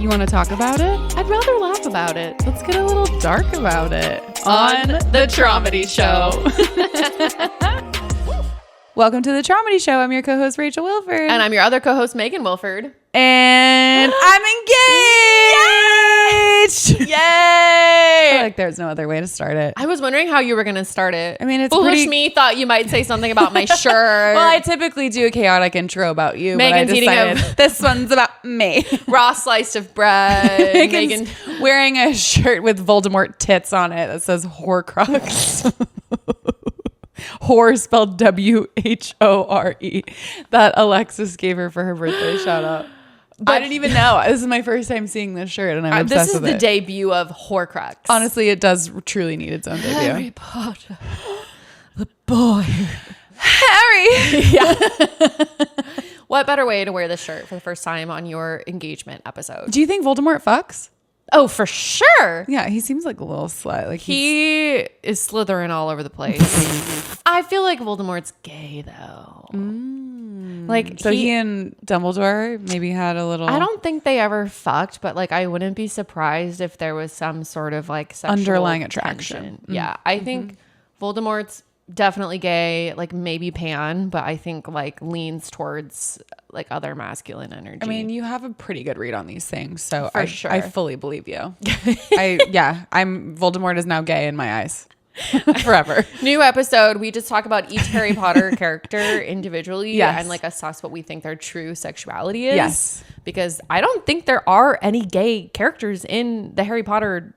You want to talk about it? I'd rather laugh about it. Let's get a little dark about it. On the Traumedy Show. Welcome to the Traumedy Show. I'm your co-host, Rachel Wilford. And I'm your other co-host, Megan Wilford. And I'm engaged! Yay! I feel like there's no other way to start it. I was wondering how you were going to start it. I mean, it's Foolish me thought you might say something about my shirt. Well, I typically do a chaotic intro about you. Megan's but I decided eating this one's about me. raw slice of bread. Megan's wearing a shirt with Voldemort tits on it that says Horcrux. Whore spelled W-H-O-R-E. That Alexis gave her for her birthday. Shout out. But I didn't even know. This is my first time seeing this shirt, and I'm obsessed with it. This is the debut of Horcrux. Honestly, it does truly need its own debut. Harry Potter, the boy. Harry! Yeah. What better way to wear this shirt for the first time on your engagement episode? Do you think Voldemort fucks? Oh, for sure. Yeah, he seems like a little slut. Like he is slithering all over the place. I feel like Voldemort's gay, though. Like, so he and Dumbledore maybe had a little... I don't think they ever fucked, but like I wouldn't be surprised if there was some sort of like sexual underlying tension. attraction. Yeah, I think Voldemort's definitely gay, like maybe pan, but I think like leans towards like other masculine energy. I mean, you have a pretty good read on these things, so sure. I fully believe you. I'm Voldemort is now gay in my eyes. Forever. New episode, we just talk about each Harry Potter character individually and like assess what we think their true sexuality is. Yes. Because I don't think there are any gay characters in the Harry Potter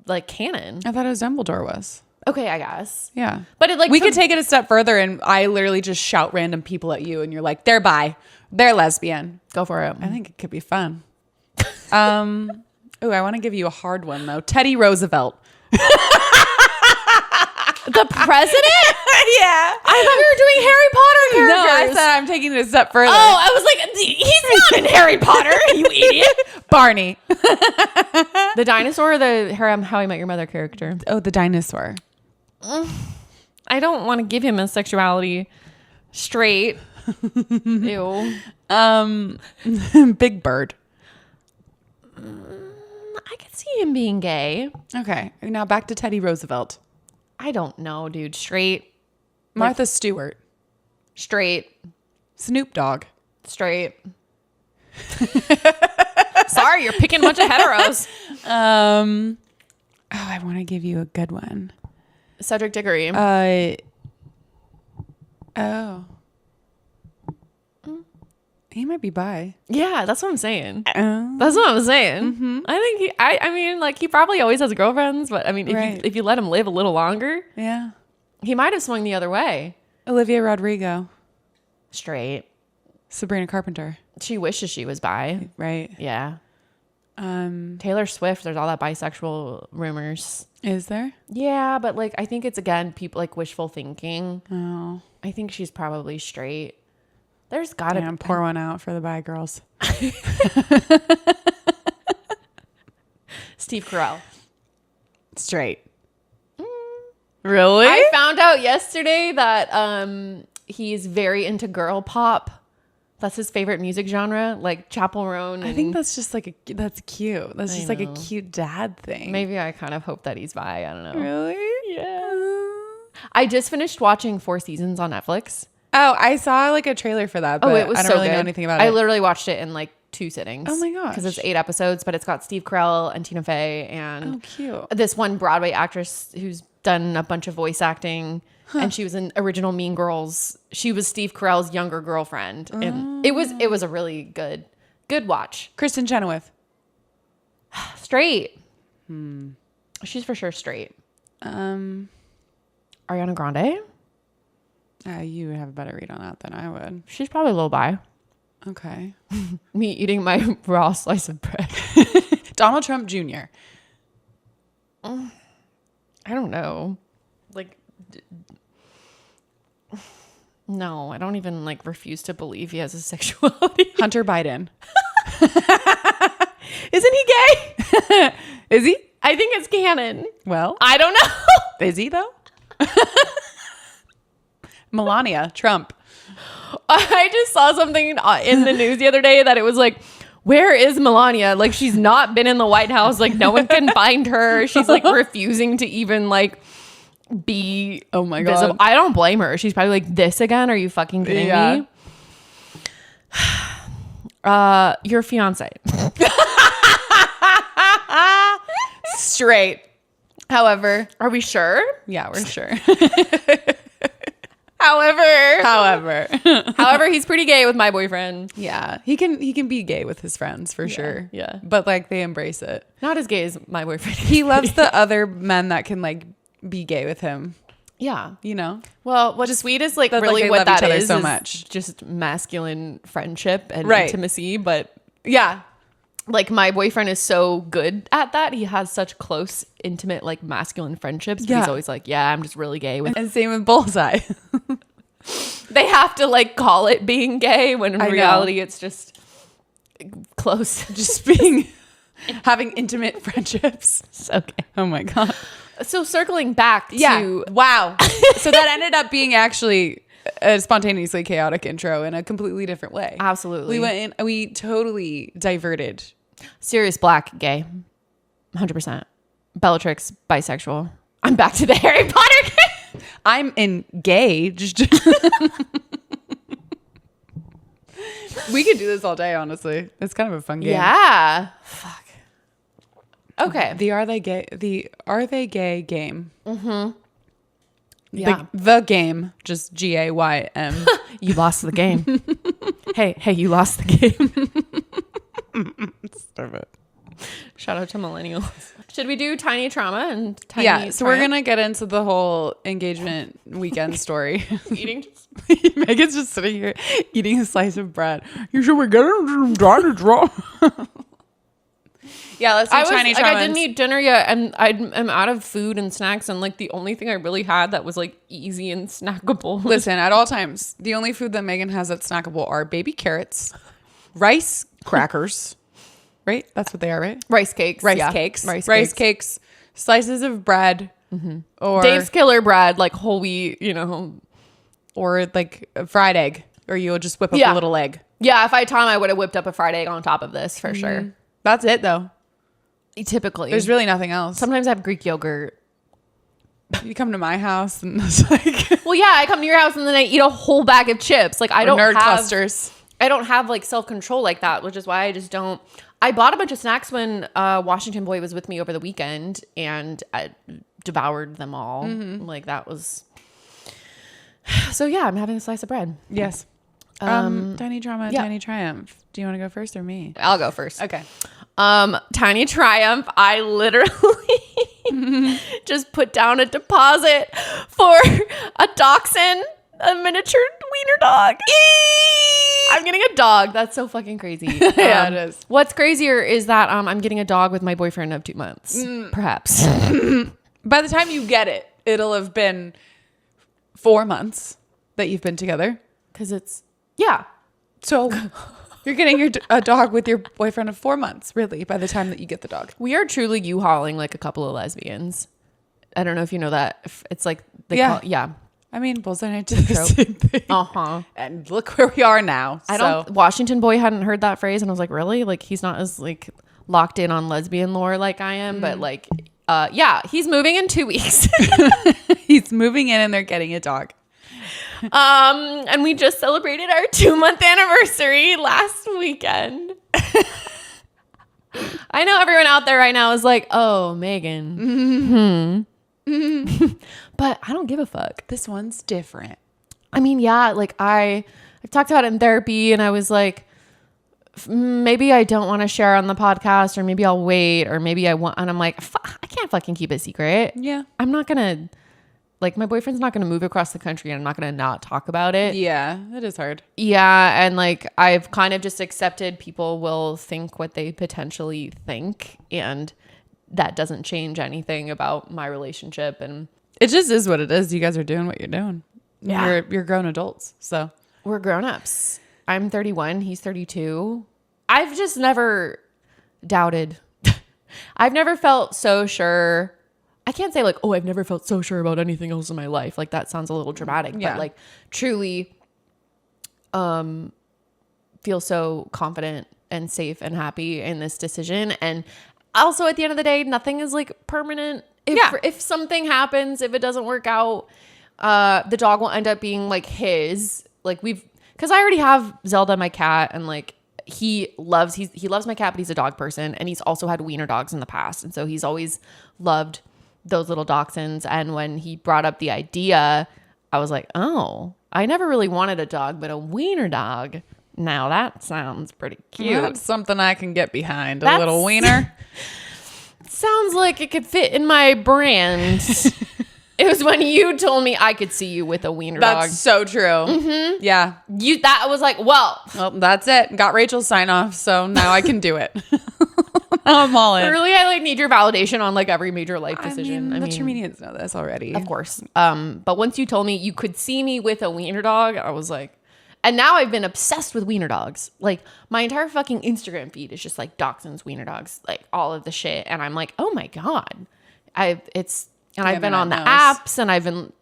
like canon. I thought it was Dumbledore was. Okay, I guess. Yeah. But it, like we could take it a step further and I literally just shout random people at you and you're like, they're bi. They're lesbian. Go for it. I think it could be fun. I want to give you a hard one though. Teddy Roosevelt. The president? Yeah. I thought we were doing Harry Potter characters. No, I said I'm taking it a step further. Oh, I was like, he's not in Harry Potter, you idiot. Barney. The dinosaur or the How I Met Your Mother character? Oh, the dinosaur. I don't want to give him a sexuality. Straight. Ew. Big Bird. I could see him being gay. Okay. Now back to Teddy Roosevelt. I don't know, dude. Straight. Martha Stewart. Straight. Snoop Dogg. Straight. Sorry, you're picking a bunch of heteros. I want to give you a good one. Cedric Diggory. He might be bi. Yeah, that's what I'm saying. That's what I'm saying. Mm-hmm. I think I mean, like he probably always has girlfriends, but I mean, if you let him live a little longer, yeah, he might have swung the other way. Olivia Rodrigo. Straight. Sabrina Carpenter. She wishes she was bi. Right. Yeah. Taylor Swift, there's all that bisexual rumors. Is there? Yeah, but like I think it's again people like wishful thinking. Oh. I think she's probably straight. There's gotta be. Pour one out for the bi girls. Steve Carell. Straight. Really? I found out yesterday that he's very into girl pop. That's his favorite music genre, like Chappell Roan. I think that's just like that's cute. That's just like a cute dad thing. Maybe I kind of hope that he's bi. I don't know. Really? Yeah. I just finished watching 4 seasons on Netflix. Oh, I saw like a trailer for that, but it was I don't really know anything about it. I literally watched it in like 2 sittings. Oh my gosh. Because it's 8 episodes, but it's got Steve Carell and Tina Fey and cute. This one Broadway actress who's done a bunch of voice acting. And she was in original Mean Girls. She was Steve Carell's younger girlfriend. And it was a really good watch. Kristen Chenoweth. Straight. She's for sure straight. Ariana Grande? You would have a better read on that than I would. She's probably a little bi. Okay. Me eating my raw slice of bread. Donald Trump Jr. I don't know. Like, no, I don't even like refuse to believe he has a sexuality. Hunter Biden. Isn't he gay? Is he? I think it's canon. Well, I don't know. Is he though? Melania Trump. I just saw something in the news the other day that it was like, where is Melania? Like, she's not been in the White House. Like, no one can find her. She's like refusing to even like be Oh my visible. God. I don't blame her. She's probably like, this again? Are you fucking kidding me? Your fiance. Straight. However, Are we sure? yeah, we're sure. However, However, he's pretty gay with my boyfriend. yeah, he can be gay with his friends for sure. yeah. But like they embrace it. Not as gay as my boyfriend. He loves the other men that can like be gay with him. Yeah. You know? Well, what's sweet is like that, like, really they what love that each other is so is much. just masculine friendship and Right. intimacy. But Yeah. like my boyfriend is so good at that. He has such close, intimate, like masculine friendships. But Yeah. he's always like, yeah, I'm just really gay with. And same with Bullseye. They have to like call it being gay when in I know. reality it's just close. Just being having intimate friendships. So gay. Oh my God. So circling back Yeah. to Wow. So that ended up being actually a spontaneously chaotic intro in a completely different way. absolutely We went in, we totally diverted. Sirius Black, gay, 100%. Bellatrix, bisexual. I'm back to the Harry Potter game. I'm engaged. We could do this all day, honestly. It's kind of a fun game. Yeah. Fuck. Okay. The Are They Gay game. Mm-hmm. Yeah. The game, just GAYM. You lost the game. hey, you lost the game. Stop it. Shout out to millennials. Should we do tiny trauma and tiny Yeah, so we're triumph? gonna get into the whole engagement weekend story. eating. Megan's just sitting here eating a slice of bread. You should we get into tiny trauma? Yeah, let's do tiny trauma. I didn't eat dinner yet, and I'm out of food and snacks, and like the only thing I really had that was like easy and snackable. Listen, at all times, the only food that Megan has that's snackable are baby carrots, rice crackers, right? That's what they are, right? rice cakes, Rice yeah. cakes, rice cakes, slices of bread, or Dave's Killer bread, like whole wheat, you know. or like a fried egg, or you'll just whip up Yeah. a little egg. Yeah, if I had time, I would have whipped up a fried egg on top of this for sure. That's it, though. Typically, There's really nothing else. sometimes I have Greek yogurt. You come to my house and it's like Well, yeah, I come to your house and then I eat a whole bag of chips. Like I don't nerd have clusters. I don't have like self-control like that, which is why I just don't. I bought a bunch of snacks when Washington Boy was with me over the weekend, and I devoured them all. Like that was. So yeah, I'm having a slice of bread. Yes. Tiny trauma, yeah. tiny triumph. Do you want to go first or me? I'll go first. Okay. Tiny triumph. I literally just put down a deposit for a dachshund, a miniature wiener dog. I'm getting a dog. That's so fucking crazy. Yeah, it is. What's crazier is that I'm getting a dog with my boyfriend of 2 months, perhaps. By the time you get it, it'll have been 4 months that you've been together. Because it's, yeah. So you're getting a dog with your boyfriend of 4 months, really, by the time that you get the dog. We are truly U-hauling like a couple of lesbians. I don't know if you know that. It's like, Yeah. I mean, Bullseye and I did the same thing. Uh-huh. And look where we are now. Washington Boy hadn't heard that phrase, and I was like, really? Like, he's not as like locked in on lesbian lore like I am, but like, yeah, he's moving in 2 weeks. He's moving in and they're getting a dog. And we just celebrated our 2-month anniversary last weekend. I know everyone out there right now is like, oh, Megan. But I don't give a fuck. This one's different. I mean, yeah, like I've talked about it in therapy, and I was like, maybe I don't want to share on the podcast, or maybe I'll wait, or maybe I want, and I'm like, I can't fucking keep it secret. Yeah. I'm not gonna, like, my boyfriend's not gonna move across the country, and I'm not gonna not talk about it. Yeah, it is hard. Yeah, and like I've kind of just accepted people will think what they potentially think, and that doesn't change anything about my relationship. And It just is what it is. You guys are doing what you're doing. Yeah. You're grown adults. So we're grown-ups. I'm 31, he's 32. I've just never doubted. I've never felt so sure. I can't say like, oh, I've never felt so sure about anything else in my life. Like that sounds a little dramatic, Yeah. but like truly feel so confident and safe and happy in this decision. And also at the end of the day, nothing is like permanent. If something happens, if it doesn't work out, the dog will end up being like his. Like because I already have Zelda, my cat, and like he loves my cat, but he's a dog person, and he's also had wiener dogs in the past, and so he's always loved those little dachshunds. And when he brought up the idea, I was like, oh, I never really wanted a dog, but a wiener dog. Now that sounds pretty cute. That's something I can get behind. A little wiener. Sounds like it could fit in my brand. It was when you told me I could see you with a wiener dog. That's so true. Mm-hmm. Yeah. That was like, well, that's it. Got Rachel's sign off, so now I can do it. I'm all in. Really, I like need your validation on like every major life decision. I mean, the Traumedians know this already. Of course. But once you told me you could see me with a wiener dog, I was like, and now I've been obsessed with wiener dogs. Like my entire fucking Instagram feed is just like dachshunds, wiener dogs, like all of the shit. And I'm like, oh my God. I've been on the apps, and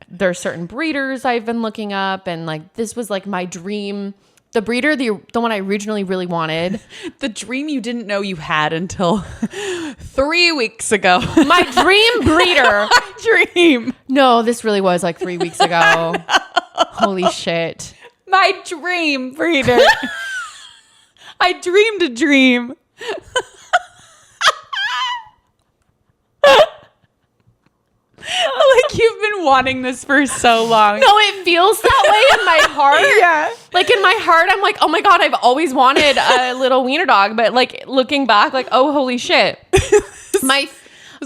there's certain breeders I've been looking up, and like this was like my dream. The breeder, the one I originally really wanted. The dream you didn't know you had until 3 weeks ago. My dream breeder. My dream. No, this really was like 3 weeks ago. Holy shit. My dream breeder. I dreamed a dream. Like you've been wanting this for so long. No, it feels that way in my heart. Yeah. Like in my heart, I'm like, oh my God, I've always wanted a little wiener dog. But like looking back, like, oh, holy shit. It's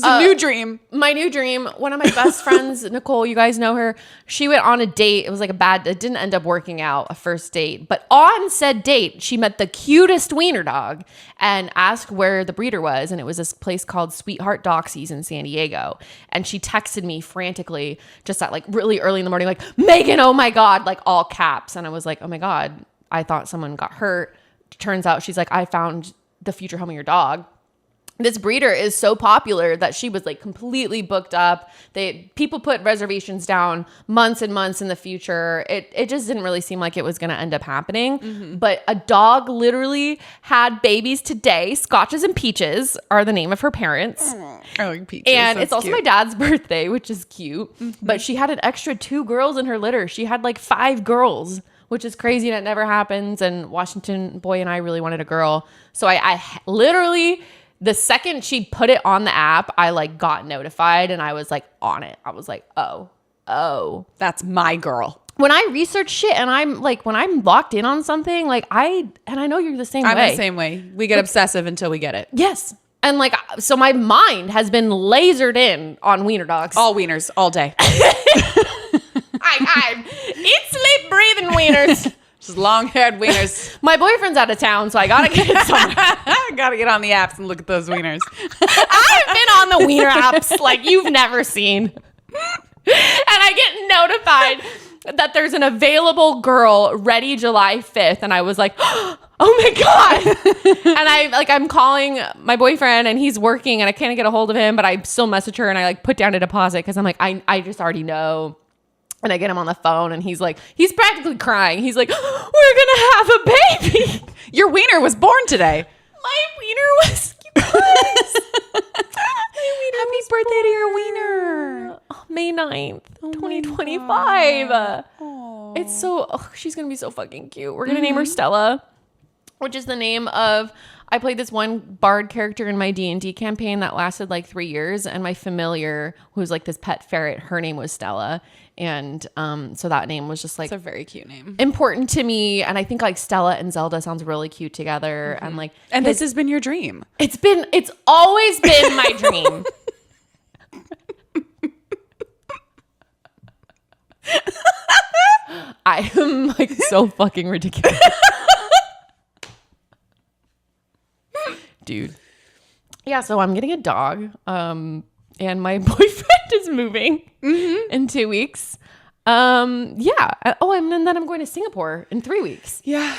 a new dream. My new dream. One of my best friends, Nicole, you guys know her. She went on a date. It was like it didn't end up working out, a first date. But on said date, she met the cutest wiener dog and asked where the breeder was. And it was this place called Sweetheart Doxies in San Diego. And she texted me frantically just at like really early in the morning, like, Megan, oh my God, like all caps. And I was like, oh my God, I thought someone got hurt. Turns out she's like, I found the future home of your dog. This breeder is so popular that she was like completely booked up. People put reservations down months and months in the future. It just didn't really seem like it was going to end up happening. Mm-hmm. But a dog literally had babies today. Scotches and Peaches are the name of her parents. Oh, Peaches. And it's also cute. my dad's birthday, which is cute. Mm-hmm. But she had an extra 2 girls in her litter. She had like 5 girls, which is crazy and it never happens. And Washington Boy and I really wanted a girl. So I literally... The second she put it on the app, I like got notified and I was like on it. I was like, oh, that's my girl. When I research shit and I'm like, when I'm locked in on something, like I know you're the same way. I'm the same way. We get obsessive until we get it. Yes. And like, so my mind has been lasered in on wiener dogs. All wieners, all day. I eat, sleep, breathing wieners. Just long-haired wieners. My boyfriend's out of town, so I gotta get somewhere. I gotta get on the apps and look at those wieners. I've been on the wiener apps like you've never seen. And I get notified that there's an available girl ready July 5th. And I was like, oh my God. And I'm calling my boyfriend and he's working and I can't get a hold of him, but I still message her and I like put down a deposit because I'm like, I just already know. And I get him on the phone and he's practically crying. He's like, we're going to have a baby. Your wiener was born today. My wiener was Happy birthday to your wiener. May 9th, 2025. Oh. It's so, she's going to be so fucking cute. We're going to name her Stella, which is the name of, I played this one bard character in my D&D campaign that lasted like 3 years. And my familiar, who's like this pet ferret, her name was Stella. And so that name was just like, it's a very cute name, important to me. And I think like Stella and Zelda sounds really cute together. Mm-hmm. And like, and this has been your dream. It's always been my dream. I am like so fucking ridiculous. Dude. Yeah, so I'm getting a dog. And my boyfriend is moving in 2 weeks. Yeah. Oh, and then I'm going to Singapore in 3 weeks. Yeah.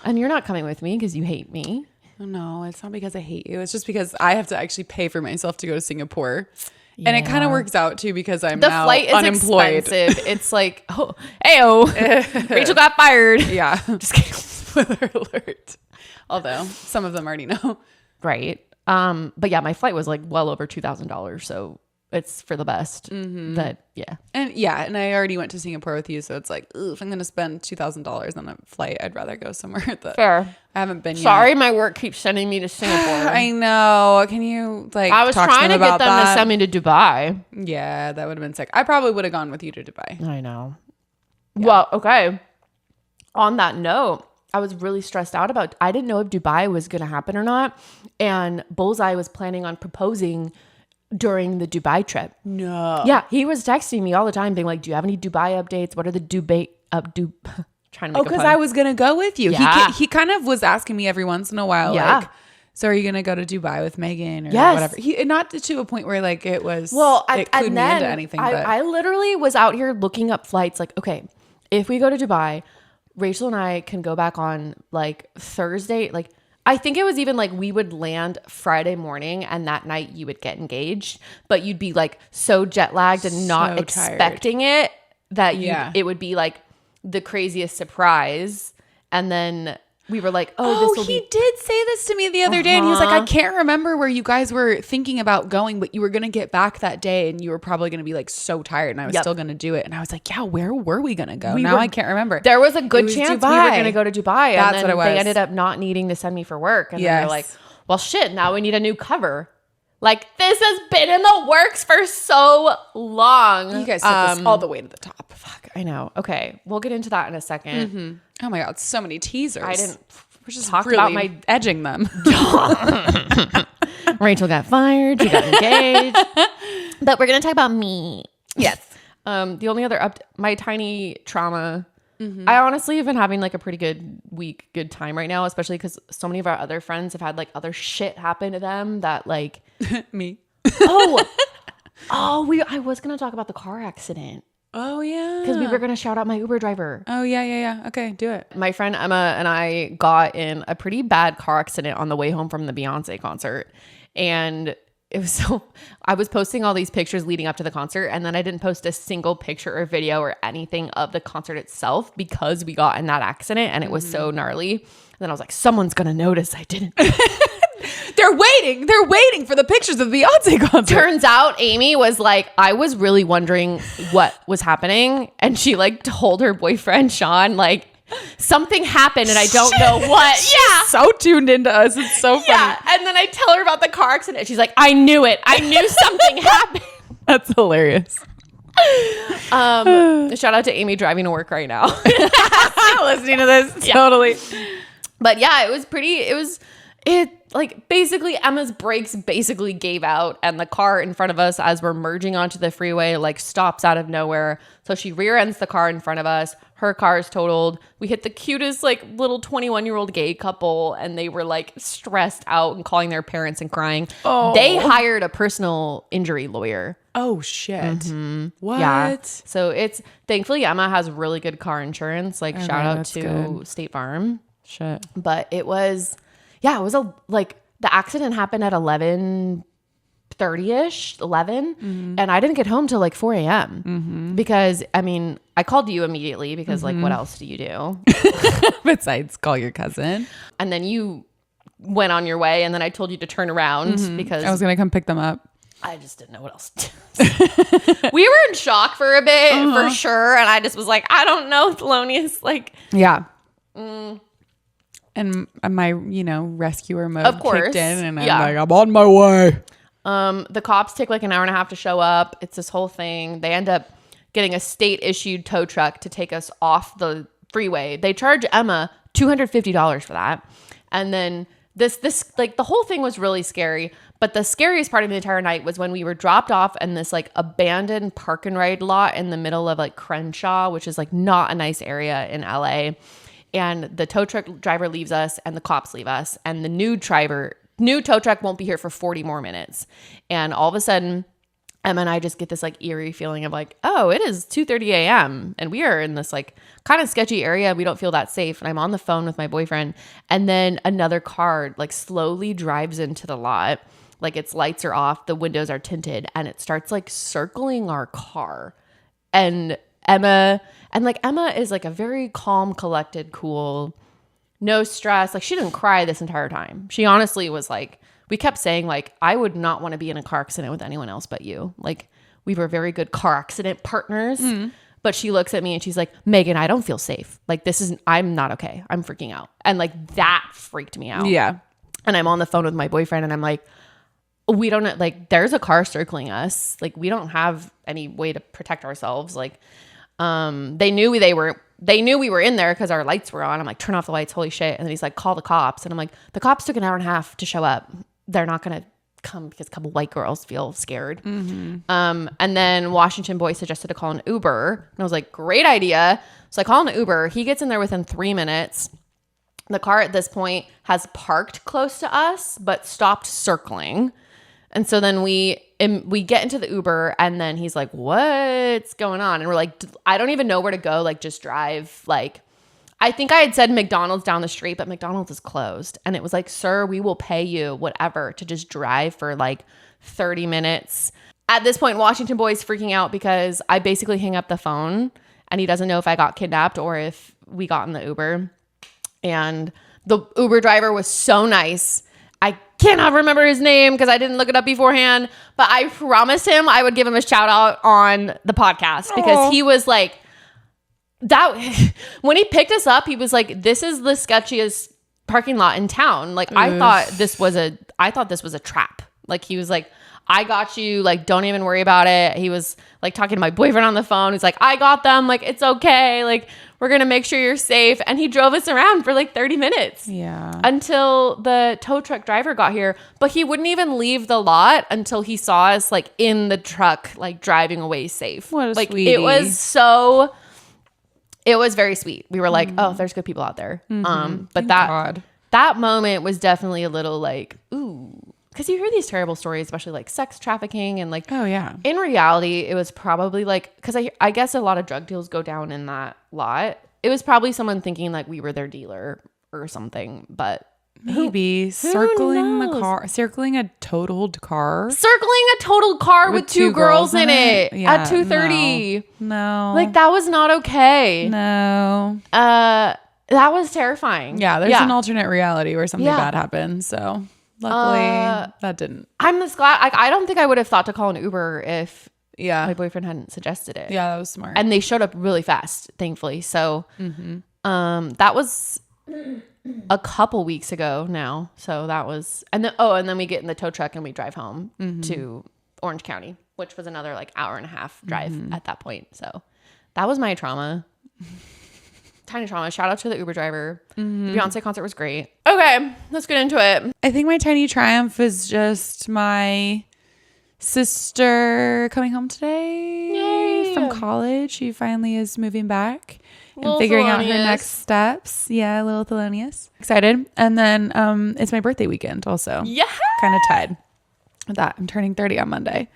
And you're not coming with me because you hate me. No, it's not because I hate you. It's just because I have to actually pay for myself to go to Singapore. Yeah. And it kind of works out too because I'm now flight is unemployed. Expensive. It's like, Rachel got fired. Yeah. Just kidding. Spoiler alert. Although some of them already know. Right. But yeah, my flight was like well over $2,000. So it's for the best that, yeah. And I already went to Singapore with you. So it's like, if I'm going to spend $2,000 on a flight, I'd rather go somewhere that Fair. I haven't been Sorry, yet. my work keeps sending me to Singapore. I know. Can you like I was talk trying to to them get about them that? to send me to Dubai. Yeah, that would have been sick. I probably would have gone with you to Dubai. I know. Yeah. Well, okay. On that note, I was really stressed out about, I didn't know if Dubai was going to happen or not. And Bullseye was planning on proposing during the Dubai trip. No. Yeah. He was texting me all the time being like, do you have any Dubai updates? What are the trying to make a because pun. I was going to go with you. Yeah. He kind of was asking me every once in a while, Yeah. like, so are you going to go to Dubai with Megan or Yes. whatever? Not to a point where like it was, Well, it clued and me then into anything. I literally was out here looking up flights like, okay, if we go to Dubai, Rachel and I can go back on like Thursday. Like, I think it was even like we would land Friday morning and that night you would get engaged, but you'd be like so jet lagged and not So expecting it that Yeah. it would be like the craziest surprise. And then we were like, oh, this will he be. did say this to me the other day, and he was like, I can't remember where you guys were thinking about going, but you were going to get back that day, and you were probably going to be like so tired, and I was still going to do it. And I was like, yeah, where were we going to go? Now I can't remember. There was a good was chance we were Dubai. going to go to Dubai. That's and then what it was. They ended up not needing to send me for work. And then Yes. they're like, well, shit, now we need a new cover. Like, this has been in the works for so long. You guys took this all the way to the top. Fuck, I know. Okay, we'll get into that in a second. Oh my God, so many teasers. I didn't We're just talk really about my edging them. Rachel got fired. She got engaged. But we're gonna talk about me. Yes. The only other my tiny trauma. I honestly have been having like a pretty good time right now, especially because so many of our other friends have had like other shit happen to them that like Me. I was gonna talk about the car accident Oh yeah. because we were gonna shout out my Uber driver. Oh yeah. Okay, do it. My friend Emma and I got in a pretty bad car accident on the way home from the Beyonce concert. And it was I was posting all these pictures leading up to the concert, and then I didn't post a single picture or video or anything of the concert itself because we got in that accident and it was so gnarly. And then I was like, someone's going to notice I didn't. They're waiting for the pictures of the Beyonce concert. Turns out Amy was like, I was really wondering what was happening. And she like told her boyfriend, Sean, like, something happened and I don't know what. Yeah. So tuned into us. It's so funny. Yeah. And then I tell her about the car accident. She's like, I knew it. I knew something happened. That's hilarious. Shout out to Amy driving to work right now. Listening to this. Yeah. Totally. But yeah, it like basically Emma's brakes basically gave out and the car in front of us as we're merging onto the freeway like stops out of nowhere. So she rear ends the car in front of us. Her car is totaled. We hit the cutest like little 21-year-old gay couple and they were like stressed out and calling their parents and crying. Oh. They hired a personal injury lawyer. Oh shit. What? Yeah. So it's thankfully Emma has really good car insurance. Like shout out that's to good. State Farm. Shit. But it was the accident happened at 11:30ish, 11, and I didn't get home till like 4 a.m. Because I mean, I called you immediately because like, what else do you do? Besides call your cousin. And then you went on your way, and then I told you to turn around because I was going to come pick them up. I just didn't know what else to do. We were in shock for a bit, for sure, and I just was like, I don't know, Thelonious, like, Yeah. And my, rescuer mode Of course. kicked in and I'm Yeah. like, I'm on my way. The cops take like an hour and a half to show up. It's this whole thing. They end up getting a state issued tow truck to take us off the freeway. They charge Emma $250 for that. And then this like the whole thing was really scary. But the scariest part of the entire night was when we were dropped off in this like abandoned park and ride lot in the middle of like Crenshaw, which is like not a nice area in LA. And the tow truck driver leaves us and the cops leave us. And the new tow truck won't be here for 40 more minutes. And all of a sudden, Emma and I just get this like eerie feeling of like, oh, it is 2:30 a.m. And we are in this like kind of sketchy area. We don't feel that safe. And I'm on the phone with my boyfriend. And then another car like slowly drives into the lot. Like its lights are off. The windows are tinted. And it starts like circling our car. And Emma is like a very calm, collected, cool no stress. Like she didn't cry this entire time. She honestly was like, we kept saying like, I would not want to be in a car accident with anyone else but you. Like we were very good car accident partners. But she looks at me and she's like, Megan, I don't feel safe. Like I'm not okay. I'm freaking out. And like that freaked me out. Yeah. And I'm on the phone with my boyfriend and I'm like, we don't like, there's a car circling us. Like we don't have any way to protect ourselves. Like, they knew we were in there because our lights were on. I'm like, turn off the lights. Holy shit. And then he's like, call the cops. And I'm like, the cops took an hour and a half to show up. They're not going to come because a couple white girls feel scared. And then Washington Boy suggested to call an Uber. And I was like, great idea. So I call an Uber. He gets in there within 3 minutes. The car at this point has parked close to us, but stopped circling. And so then we get into the Uber and then he's like, what's going on? And we're like, I don't even know where to go. Like just drive. Like, I think I had said McDonald's down the street, but McDonald's is closed. And it was like, sir, we will pay you whatever to just drive for like 30 minutes. At this point, Washington Boy's freaking out because I basically hang up the phone and he doesn't know if I got kidnapped or if we got in the Uber. And the Uber driver was so nice. I cannot remember his name because I didn't look it up beforehand, but I promised him I would give him a shout out on the podcast because he was like, that when he picked us up, he was like, this is the sketchiest parking lot in town. Like I thought this was a trap. Like he was like, I got you, like don't even worry about it. He was like talking to my boyfriend on the phone. He's like, I got them, like it's okay, like we're gonna make sure you're safe. And he drove us around for like 30 minutes. Yeah. Until the tow truck driver got here. But he wouldn't even leave the lot until he saw us like in the truck, like driving away safe. What a like sweetie. It was very sweet. We were like, oh, there's good people out there. But Thank God. that moment was definitely a little like, ooh, because you hear these terrible stories, especially like sex trafficking and like, Oh yeah. in reality, it was probably like, because I guess a lot of drug deals go down in that lot. It was probably someone thinking like we were their dealer or something, but Maybe circling a totaled car with two girls in it Yeah, at 2:30. No. Like that was not okay. No. That was terrifying. Yeah, there's an alternate reality where something Yeah. bad happened. So luckily that didn't. I'm just glad. Like, I don't think I would have thought to call an Uber if Yeah. my boyfriend hadn't suggested it. Yeah, that was smart. And they showed up really fast, thankfully. So, that was a couple weeks ago now. So that was, and then we get in the tow truck and we drive home to Orange County, which was another like hour and a half drive at that point. So that was my trauma. Tiny trauma. Shout out to the Uber driver. The Beyonce concert was great. Okay, let's get into it. I think my tiny triumph is just my sister coming home today from college. She finally is moving back and figuring out her next steps. Yeah, a little Thelonious. Excited. And then it's my birthday weekend also. Yeah. Kind of tied with that. I'm turning 30 on Monday.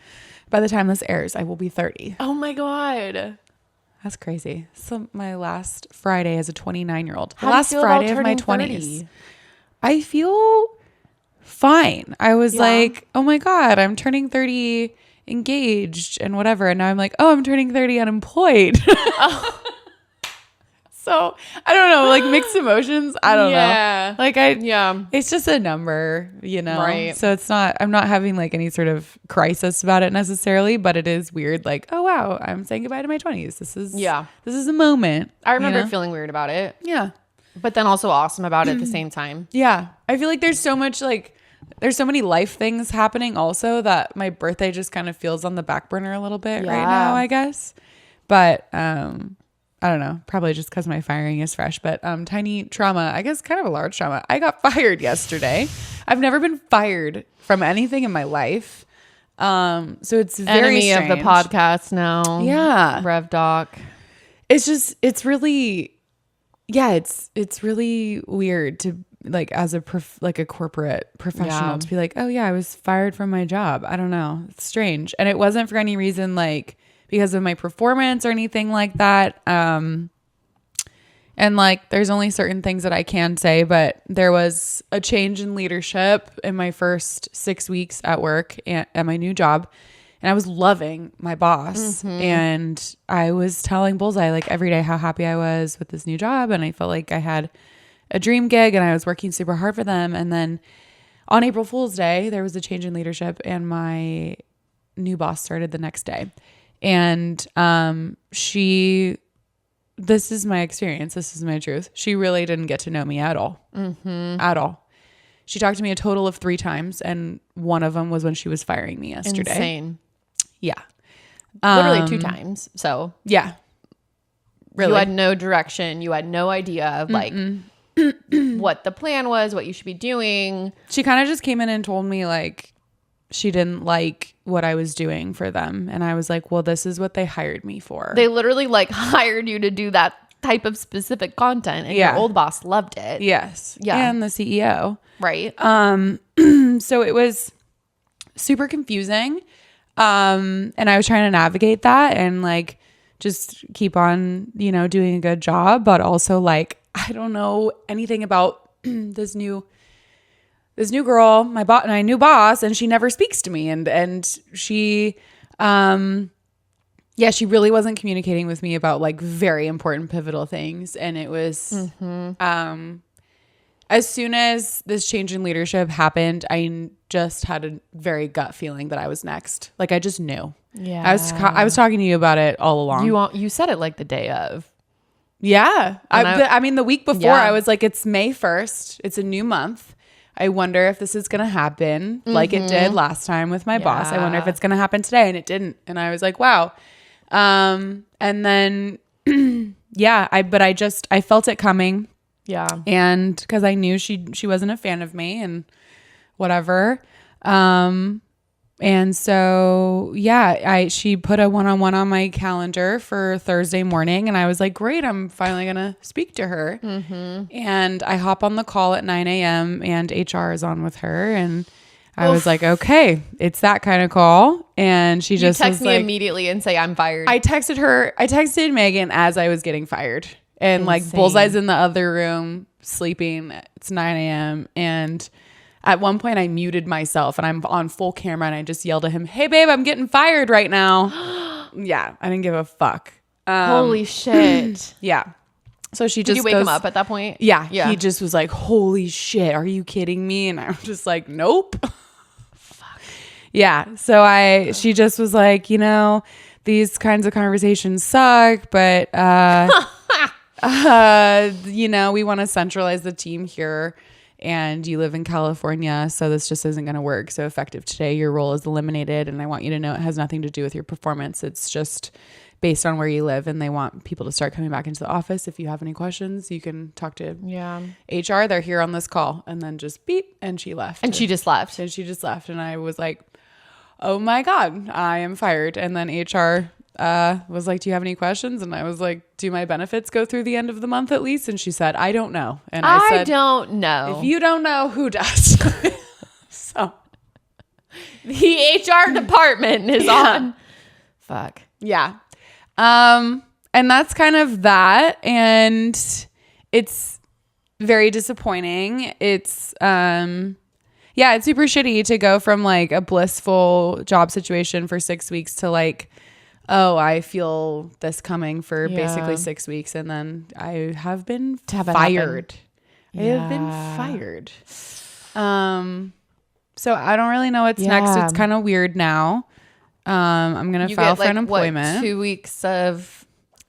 By the time this airs, I will be 30. Oh my God. That's crazy. So my last Friday as a 29-year-old. The How do you last feel Friday about of my turning 20s. 30? I feel fine. I was like, oh my God, I'm turning 30 engaged and whatever. And now I'm like, oh, I'm turning 30 unemployed. So I don't know, like mixed emotions. I don't know. Like it's just a number, you know? Right. So I'm not having like any sort of crisis about it necessarily, but it is weird. Like, oh wow, I'm saying goodbye to my 20s. This is a moment. I remember feeling weird about it. Yeah. But then also awesome about it at the same time. Yeah. I feel like there's so many life things happening also that my birthday just kind of feels on the back burner a little bit right now, I guess. But I don't know, probably just because my firing is fresh, but tiny trauma, I guess kind of a large trauma. I got fired yesterday. I've never been fired from anything in my life. So it's very enemy strange. of the podcast now. Yeah. Rev Doc. It's really weird to like as a corporate professional to be like, oh yeah, I was fired from my job. I don't know. It's strange. And it wasn't for any reason like because of my performance or anything like that. And like, there's only certain things that I can say, but there was a change in leadership in my first 6 weeks at work at my new job. And I was loving my boss. And I was telling Bullseye like every day how happy I was with this new job. And I felt like I had a dream gig and I was working super hard for them. And then on April Fool's Day, there was a change in leadership and my new boss started the next day. And this is my experience. This is my truth. She really didn't get to know me at all. At all. She talked to me a total of 3 times. And one of them was when she was firing me yesterday. Insane. Yeah. Literally 2 times. So yeah. Really. You had no direction. You had no idea of like what the plan was, what you should be doing. She kind of just came in and told me like she didn't like what I was doing for them. And I was like, well, this is what they hired me for. They literally like hired you to do that type of specific content and your old boss loved it. Yes. Yeah. And the CEO. Right. So it was super confusing. And I was trying to navigate that and like just keep on, doing a good job, but also like I don't know anything about this new girl, my new boss, and she never speaks to me, and she she really wasn't communicating with me about like very important pivotal things, and it was as soon as this change in leadership happened, I just had a very gut feeling that I was next. Like I just knew. Yeah. I was talking to you about it all along. You said it like the day of. Yeah. I mean, the week before I was like, it's May 1st. It's a new month. I wonder if this is going to happen like it did last time with my boss. I wonder if it's going to happen today. And it didn't. And I was like, wow. And then, I felt it coming. Yeah. And because I knew she wasn't a fan of me and whatever. And so, she put a one-on-one on my calendar for Thursday morning. And I was like, great, I'm finally going to speak to her. And I hop on the call at 9 a.m. and HR is on with her. And I was like, okay, it's that kind of call. And she just text was me like, immediately and say, I'm fired. I texted Megan as I was getting fired. And Insane. like Bullseye's in the other room sleeping. It's 9 a.m. And at one point I muted myself and I'm on full camera and I just yelled at him, hey babe, I'm getting fired right now. Yeah. I didn't give a fuck. Holy shit. Yeah. So she Did just you wake him up at that point? Yeah. He just was like, holy shit, are you kidding me? And I'm just like, nope. Fuck. Yeah. So she just was like, these kinds of conversations suck, but, we want to centralize the team here. And you live in California, so this just isn't going to work. So effective today, your role is eliminated. And I want you to know it has nothing to do with your performance. It's just based on where you live. And they want people to start coming back into the office. If you have any questions, you can talk to HR. They're here on this call. And then just beep. And she left. And she just left. And I was like, oh my God, I am fired. And then HR was like, do you have any questions? And I was like, do my benefits go through the end of the month at least? And she said, I don't know. And I said, don't know. If you don't know, who does? So the HR department is on. Fuck. Yeah. And that's kind of that. And it's very disappointing. It's it's super shitty to go from like a blissful job situation for 6 weeks to like, oh, I feel this coming for basically 6 weeks. And then I have been fired. I have been fired. So I don't really know what's next. It's kind of weird now. I'm going to file for unemployment. 2 weeks of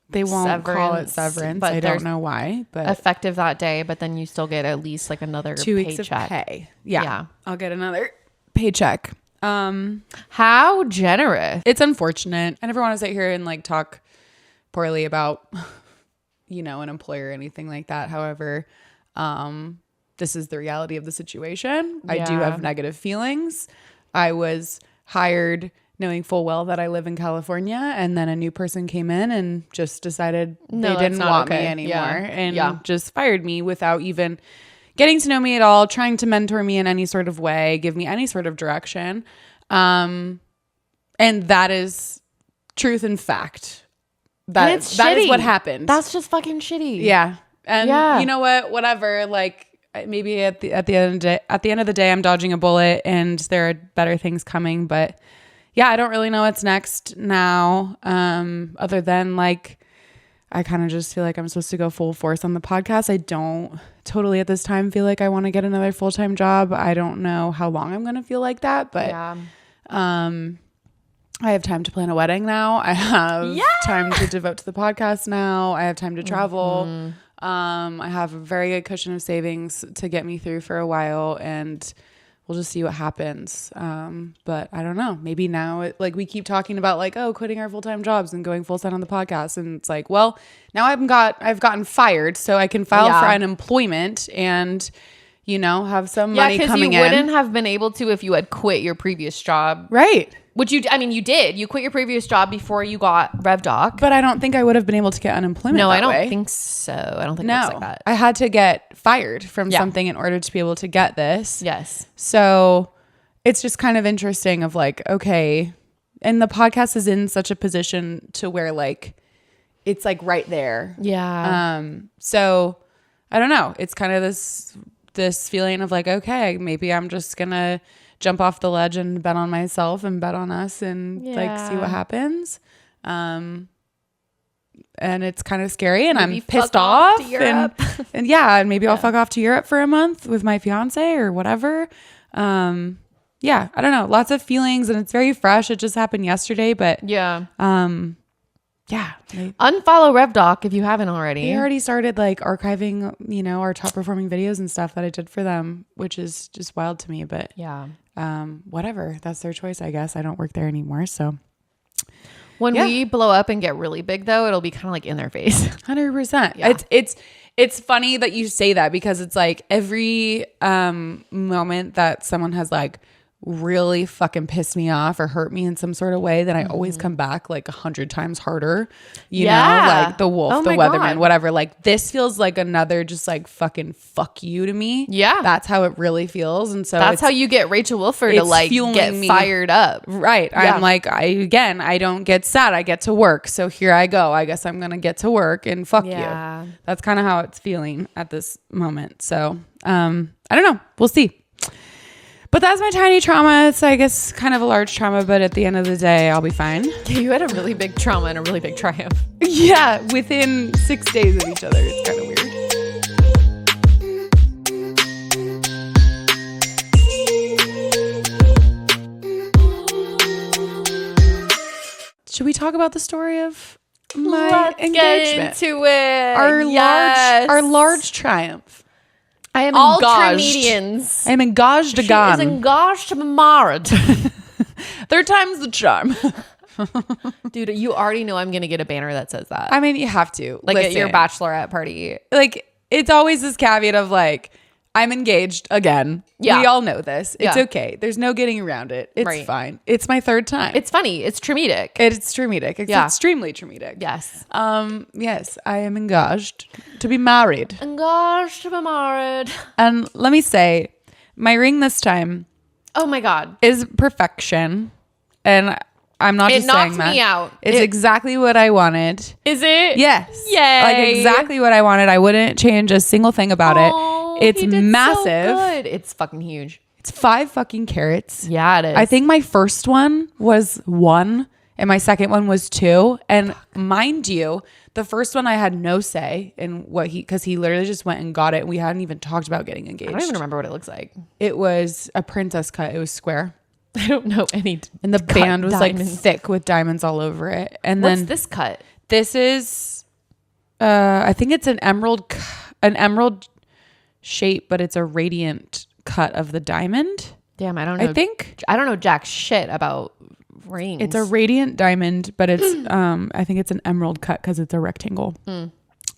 They won't call it severance. I don't know why. But effective that day, but then you still get at least like another 2 weeks paycheck. of pay. Yeah. I'll get another paycheck. How generous. It's unfortunate. I never want to sit here and like talk poorly about, an employer or anything like that. However, this is the reality of the situation. I do have negative feelings. I was hired knowing full well that I live in California, and then a new person came in and just decided they didn't want me anymore and just fired me without even getting to know me at all, trying to mentor me in any sort of way, give me any sort of direction. And that is truth and fact. That is what happened. That's just fucking shitty. Yeah. And you know what? Whatever. Like maybe at the end of the day, I'm dodging a bullet and there are better things coming. But yeah, I don't really know what's next now. Other than like, I kind of just feel like I'm supposed to go full force on the podcast. I don't totally at this time feel like I want to get another full-time job. I don't know how long I'm going to feel like that, but I have time to plan a wedding now. I have time to devote to the podcast now. I have time to travel. I have a very good cushion of savings to get me through for a while, and we'll just see what happens. But I don't know. Maybe now, like we keep talking about like, oh, quitting our full-time jobs and going full-time on the podcast. And it's like, well, now I've gotten fired, so I can file for unemployment and, you know, have some money coming in. Yeah, because you wouldn't have been able to if you had quit your previous job. Right. Which you did. You quit your previous job before you got RevDoc. But I don't think I would have been able to get unemployment. No, that I don't way. think so. I don't think it works like that. I had to get fired from something in order to be able to get this. Yes. So it's just kind of interesting of like, okay, and the podcast is in such a position to where like it's like right there. Yeah. So I don't know. It's kind of this feeling of like, okay, maybe I'm just gonna jump off the ledge and bet on myself and bet on us and like see what happens. And it's kind of scary and maybe I'm pissed off and and maybe I'll fuck off to Europe for a month with my fiance or whatever. I don't know. Lots of feelings and it's very fresh. It just happened yesterday, but unfollow RevDoc if you haven't already. They already started like archiving, you know, our top performing videos and stuff that I did for them, which is just wild to me, but whatever. That's their choice, I guess. I don't work there anymore, so when we blow up and get really big though, it'll be kind of like in their face. 100%. Yeah. It's funny that you say that because it's like every moment that someone has like really fucking pissed me off or hurt me in some sort of way, then I always come back like 100 times harder, you know, like the wolf, the weatherman, whatever. Like this feels like another just like fucking fuck you to me. Yeah. That's how it really feels. And so that's how you get Rachel Wolfer to like get fired up. Right. Yeah. I'm like, I don't get sad. I get to work. So here I go. I guess I'm going to get to work and fuck you. That's kind of how it's feeling at this moment. So I don't know. We'll see. But that's my tiny trauma. It's, I guess, kind of a large trauma, but at the end of the day, I'll be fine. Yeah, you had a really big trauma and a really big triumph. Yeah, within 6 days of each other. It's kind of weird. Should we talk about the story of my engagement? Get into it. Our large triumph. I am all comedians. I am engaged again. She is engaged to be married. Third time's the charm. Dude, you already know I'm going to get a banner that says that. I mean, you have to. Like at your bachelorette party. Like, it's always this caveat of like, I'm engaged again. Yeah. We all know this. It's okay. There's no getting around it. It's fine. It's my third time. It's funny. It's traumatic. It's traumatic. It's extremely traumatic. Yes. Yes, I am engaged to be married. Engaged to be married. And let me say, my ring this time. Oh my God. Is perfection. And I'm not just saying that. It knocked me out. It's exactly what I wanted. Is it? Yes. Yay. Like exactly what I wanted. I wouldn't change a single thing about it. It's massive. So good. It's fucking huge. It's 5 fucking carats. Yeah, it is. I think my first one was 1 and my second one was 2. And mind you, the first one I had no say in what because he literally just went and got it. And we hadn't even talked about getting engaged. I don't even remember what it looks like. It was a princess cut. It was square. I don't know any. And the band was diamonds. Like thick with diamonds all over it. And what's then this cut? This is, I think it's an emerald shape, but it's a radiant cut of the diamond. Damn, I don't know. I don't know jack shit about rings. It's a radiant diamond, but it's I think it's an emerald cut because it's a rectangle. And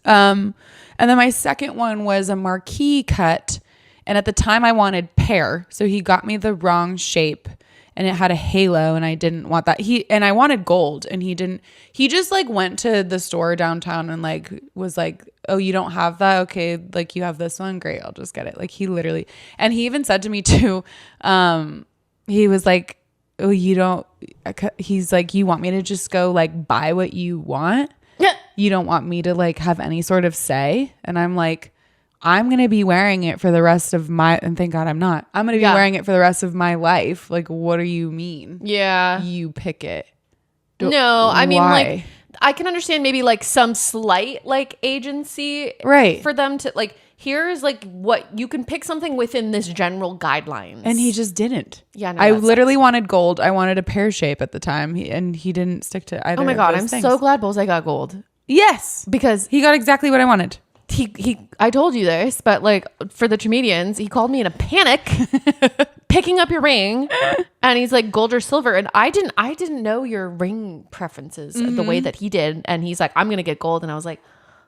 then my second one was a marquee cut, and at the time I wanted pear, so he got me the wrong shape. And it had a halo and I didn't want that. And I wanted gold and he didn't. He just like went to the store downtown and like was like, oh, you don't have that? Okay, like you have this one? Great, I'll just get it. Like he literally, and he even said to me too, he was like, oh, you don't, he's like, you want me to just go like buy what you want? Yeah. You don't want me to like have any sort of say? And I'm like, I'm going to be wearing it for the rest of and thank God I'm not. I'm going to be wearing it for the rest of my life. Like, what do you mean? Yeah. You pick it. No, I mean, like, I can understand maybe like some slight like agency Right. for them to like, here's like what you can pick something within this general guidelines. And he just didn't. Yeah, no, I that literally wanted gold. I wanted a pear shape at the time, and he didn't stick to either. Oh my of God, those I'm things. so glad Bullseye got gold. Yes, Because he got exactly what I wanted. I told you this, but like for the Traumedians, he called me in a panic, picking up your ring, and he's like, gold or silver. And I didn't know your ring preferences the way that he did. And he's like, I'm gonna get gold. And I was like,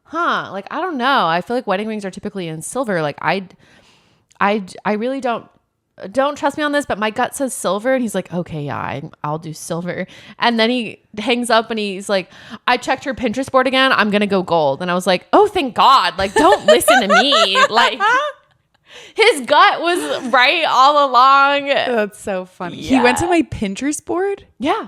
huh, like I don't know. I feel like wedding rings are typically in silver. Like I really don't trust me on this, but my gut says silver. And he's like, okay, yeah, I'll do silver. And then he hangs up and he's like, I checked your Pinterest board again. I'm going to go gold. And I was like, oh, thank God. Like, don't listen to me. Like, his gut was right all along. That's so funny. Yeah. He went to my Pinterest board. Yeah.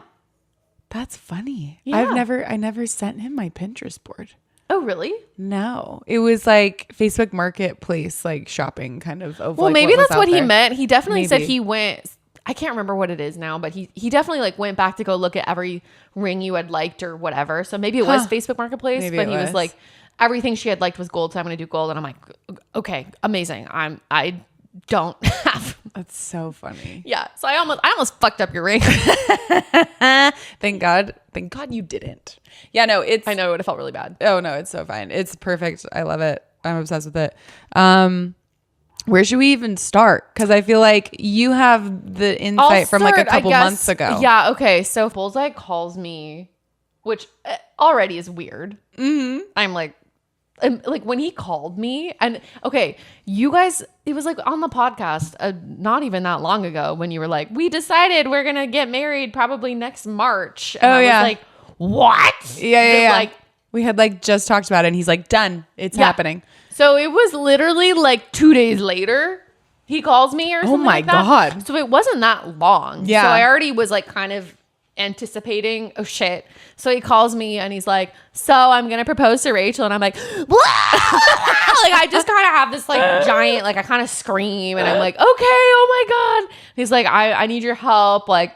That's funny. Yeah. I never sent him my Pinterest board. Oh, really? No, it was like Facebook Marketplace, like shopping kind of. Well, like maybe what was that's what out he there. meant. He definitely said Maybe. he went. I can't remember what it is now, but he definitely like went back to go look at every ring you had liked or whatever. So maybe it was Facebook Marketplace, Maybe but it he was was. like, everything she had liked was gold, so I'm going to do gold. And I'm like, okay, amazing. I don't have. That's so funny. Yeah. So I almost fucked up your ring. Thank God you didn't. Yeah, no, it's. I know it would have felt really bad. Oh no, it's so fine. It's perfect. I love it. I'm obsessed with it. Where should we even start? Because I feel like you have the insight from like a couple months ago. Yeah. Okay. So Bullseye calls me, which already is weird. Mm-hmm. I'm like when he called me, and okay, you guys, it was like on the podcast not even that long ago when you were like, we decided we're gonna get married probably next March. And I was like, what? Yeah. Like we had like just talked about it, and he's like, done. It's happening. So it was literally like 2 days later he calls me or something like that. Oh my God. So it wasn't that long. Yeah. So I already was like kind of anticipating, oh shit. So he calls me and he's like, so I'm going to propose to Rachel. And I'm like, like I just kind of have this like giant, like I kind of scream and I'm like, okay, oh my God. He's like, I need your help. Like,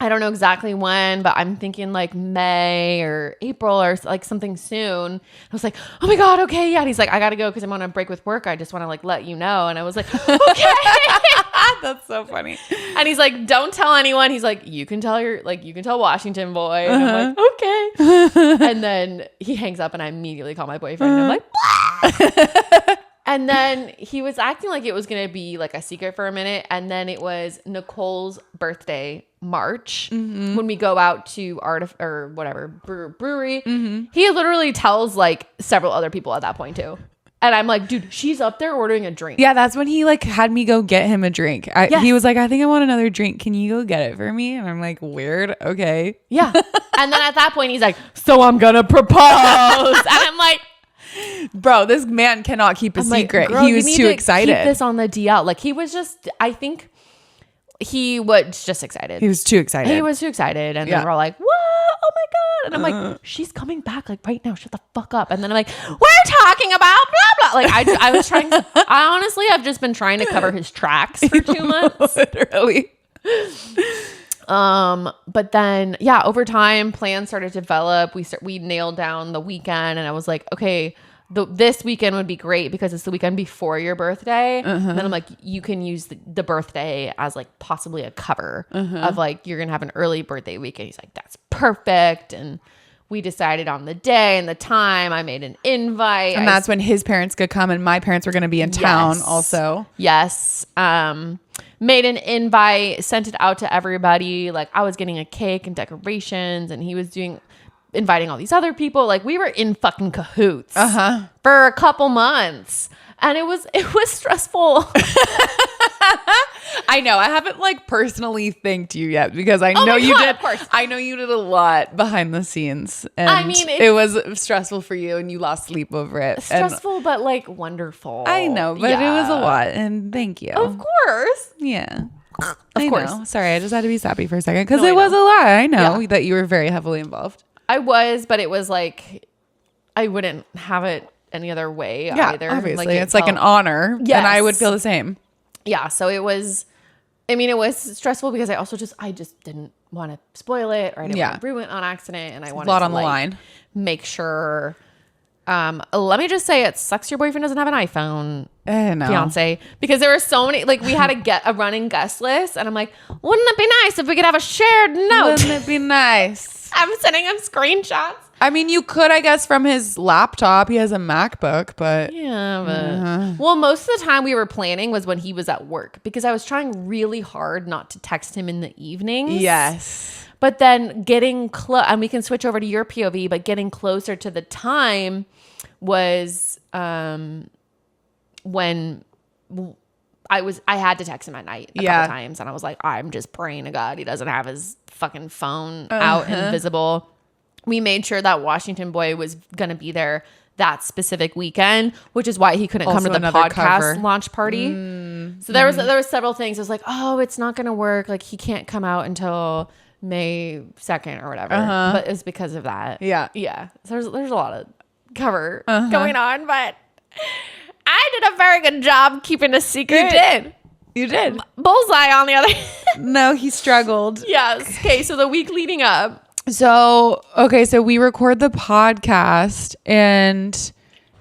I don't know exactly when, but I'm thinking like May or April or like something soon. I was like, oh my God, okay, yeah. And he's like, I gotta go because I'm on a break with work. I just want to like let you know. And I was like, okay. That's so funny. And he's like, don't tell anyone. He's like, you can tell Washington boy. And I'm like, okay. And then he hangs up and I immediately call my boyfriend and I'm like, and then he was acting like it was going to be like a secret for a minute. And then it was Nicole's birthday, March, when we go out to brewery. He literally tells like several other people at that point too. And I'm like, dude, she's up there ordering a drink. Yeah, that's when he like had me go get him a drink. Yes. He was like, I think I want another drink. Can you go get it for me? And I'm like, weird. Okay. Yeah. And then at that point, he's like, so I'm going to propose. And I'm like, bro, this man cannot keep a secret. Girl, he was too excited. Keep this on the DL. Like he was just, I think he was just excited. He was too excited. He was too excited. And then we're all like, what? Oh my God. And I'm like, she's coming back like right now. Shut the fuck up. And then I'm like, we're talking about blah, blah. Like I was trying to, I honestly have just been trying to cover his tracks for 2 months. Literally. But then, yeah, over time, plans started to develop. We nailed down the weekend, and I was like, okay, this weekend would be great because it's the weekend before your birthday. And then I'm like, you can use the birthday as like possibly a cover of like you're gonna have an early birthday weekend. He's like, that's perfect, and we decided on the day and the time. I made an invite, and that's when his parents could come, and my parents were going to be in town Yes. also. Yes. Made an invite, sent it out to everybody. Like I was getting a cake and decorations, and he was inviting all these other people. Like we were in fucking cahoots for a couple months, and it was stressful. I know. I haven't like personally thanked you yet because I know you did. Of course. I know you did a lot behind the scenes, and I mean, it was stressful for you, and you lost sleep over it. Stressful, but like wonderful. I know, but it was a lot, and thank you. Of course. Yeah. Of course. Know. Sorry, I just had to be sappy for a second because No, it I was a know. lot. I know Yeah. that you were very heavily involved. I was, but it was like I wouldn't have it any other way either. Obviously. Like, it's like an honor, and I would Yes. feel the same. Yeah, so it was, I mean, it was stressful because I just didn't want to spoil it, or I didn't want to ruin it on accident, and I wanted a lot to on the line. Make sure. Let me just say, it sucks your boyfriend doesn't have an iPhone, No. fiance, because there were so many. Like, we had to get a running guest list, and I'm like, wouldn't it be nice if we could have a shared note? Wouldn't it be nice? I'm sending him screenshots. I mean, you could, I guess, from his laptop. He has a MacBook, but Yeah, but well, most of the time we were planning was when he was at work, because I was trying really hard not to text him in the evenings. yes. But then getting close, and we can switch over to your POV, but getting closer to the time was when I had to text him at night a couple times, and I was like, I'm just praying to God he doesn't have his fucking phone out and visible. We made sure that Washington Boy was going to be there that specific weekend, which is why he couldn't come to the podcast launch party. So there was several things. I was like, oh, it's not going to work. Like, he can't come out until May 2nd or whatever. But it's because of that. Yeah. So there's a lot of cover going on, but I did a very good job keeping a secret. You did. Bullseye, on the other No, he struggled. Yes. Okay, so the week leading up. So we record the podcast, and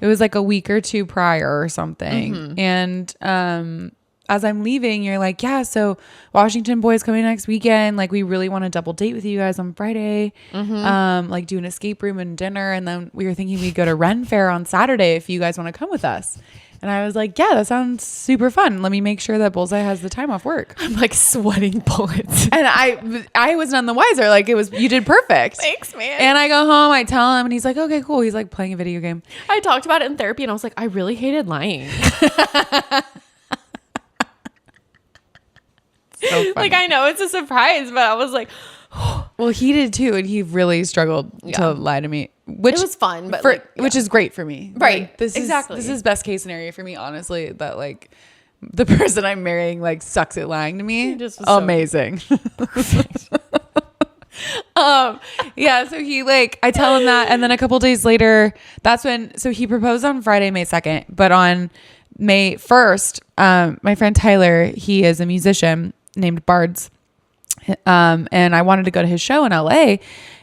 it was like a week or two prior or something. And as I'm leaving, you're like, yeah, so Washington Boy's coming next weekend. Like, we really want to double date with you guys on Friday. Like, do an escape room and dinner. And then we were thinking we'd go to Ren Fair on Saturday if you guys want to come with us. And I was like, yeah, that sounds super fun. Let me make sure that Bullseye has the time off work. I'm like sweating bullets. And I was none the wiser. Like, you did perfect. Thanks, man. And I go home, I tell him, and he's like, okay, cool. He's like playing a video game. I talked about it in therapy, and I was like, I really hated lying. So funny. Like, I know it's a surprise, but I was like, well, he did too, and he really struggled to lie to me, which it was fun, but which is great for me, right? Like, this is best case scenario for me, honestly. That like the person I'm marrying like sucks at lying to me. Just amazing. Perfect. Yeah. So he I tell him that, and then a couple days later, that's when. So he proposed on Friday, May 2nd, but on May 1st, my friend Tyler, he is a musician named Bards. And I wanted to go to his show in LA,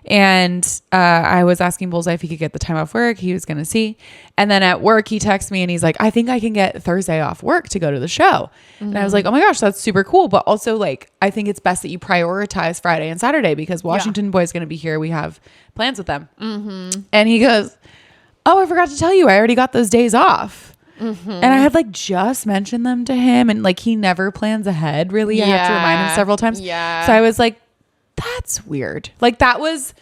and I was asking Bullseye if he could get the time off work. He was going to see. And then at work, he texts me and he's like, I think I can get Thursday off work to go to the show. And I was like, oh my gosh, that's super cool. But also I think it's best that you prioritize Friday and Saturday, because Washington Boy is going to be here. We have plans with them. And he goes, oh, I forgot to tell you, I already got those days off. And I had just mentioned them to him, and he never plans ahead, really. I have to remind him several times. So I was like, that's weird. That was,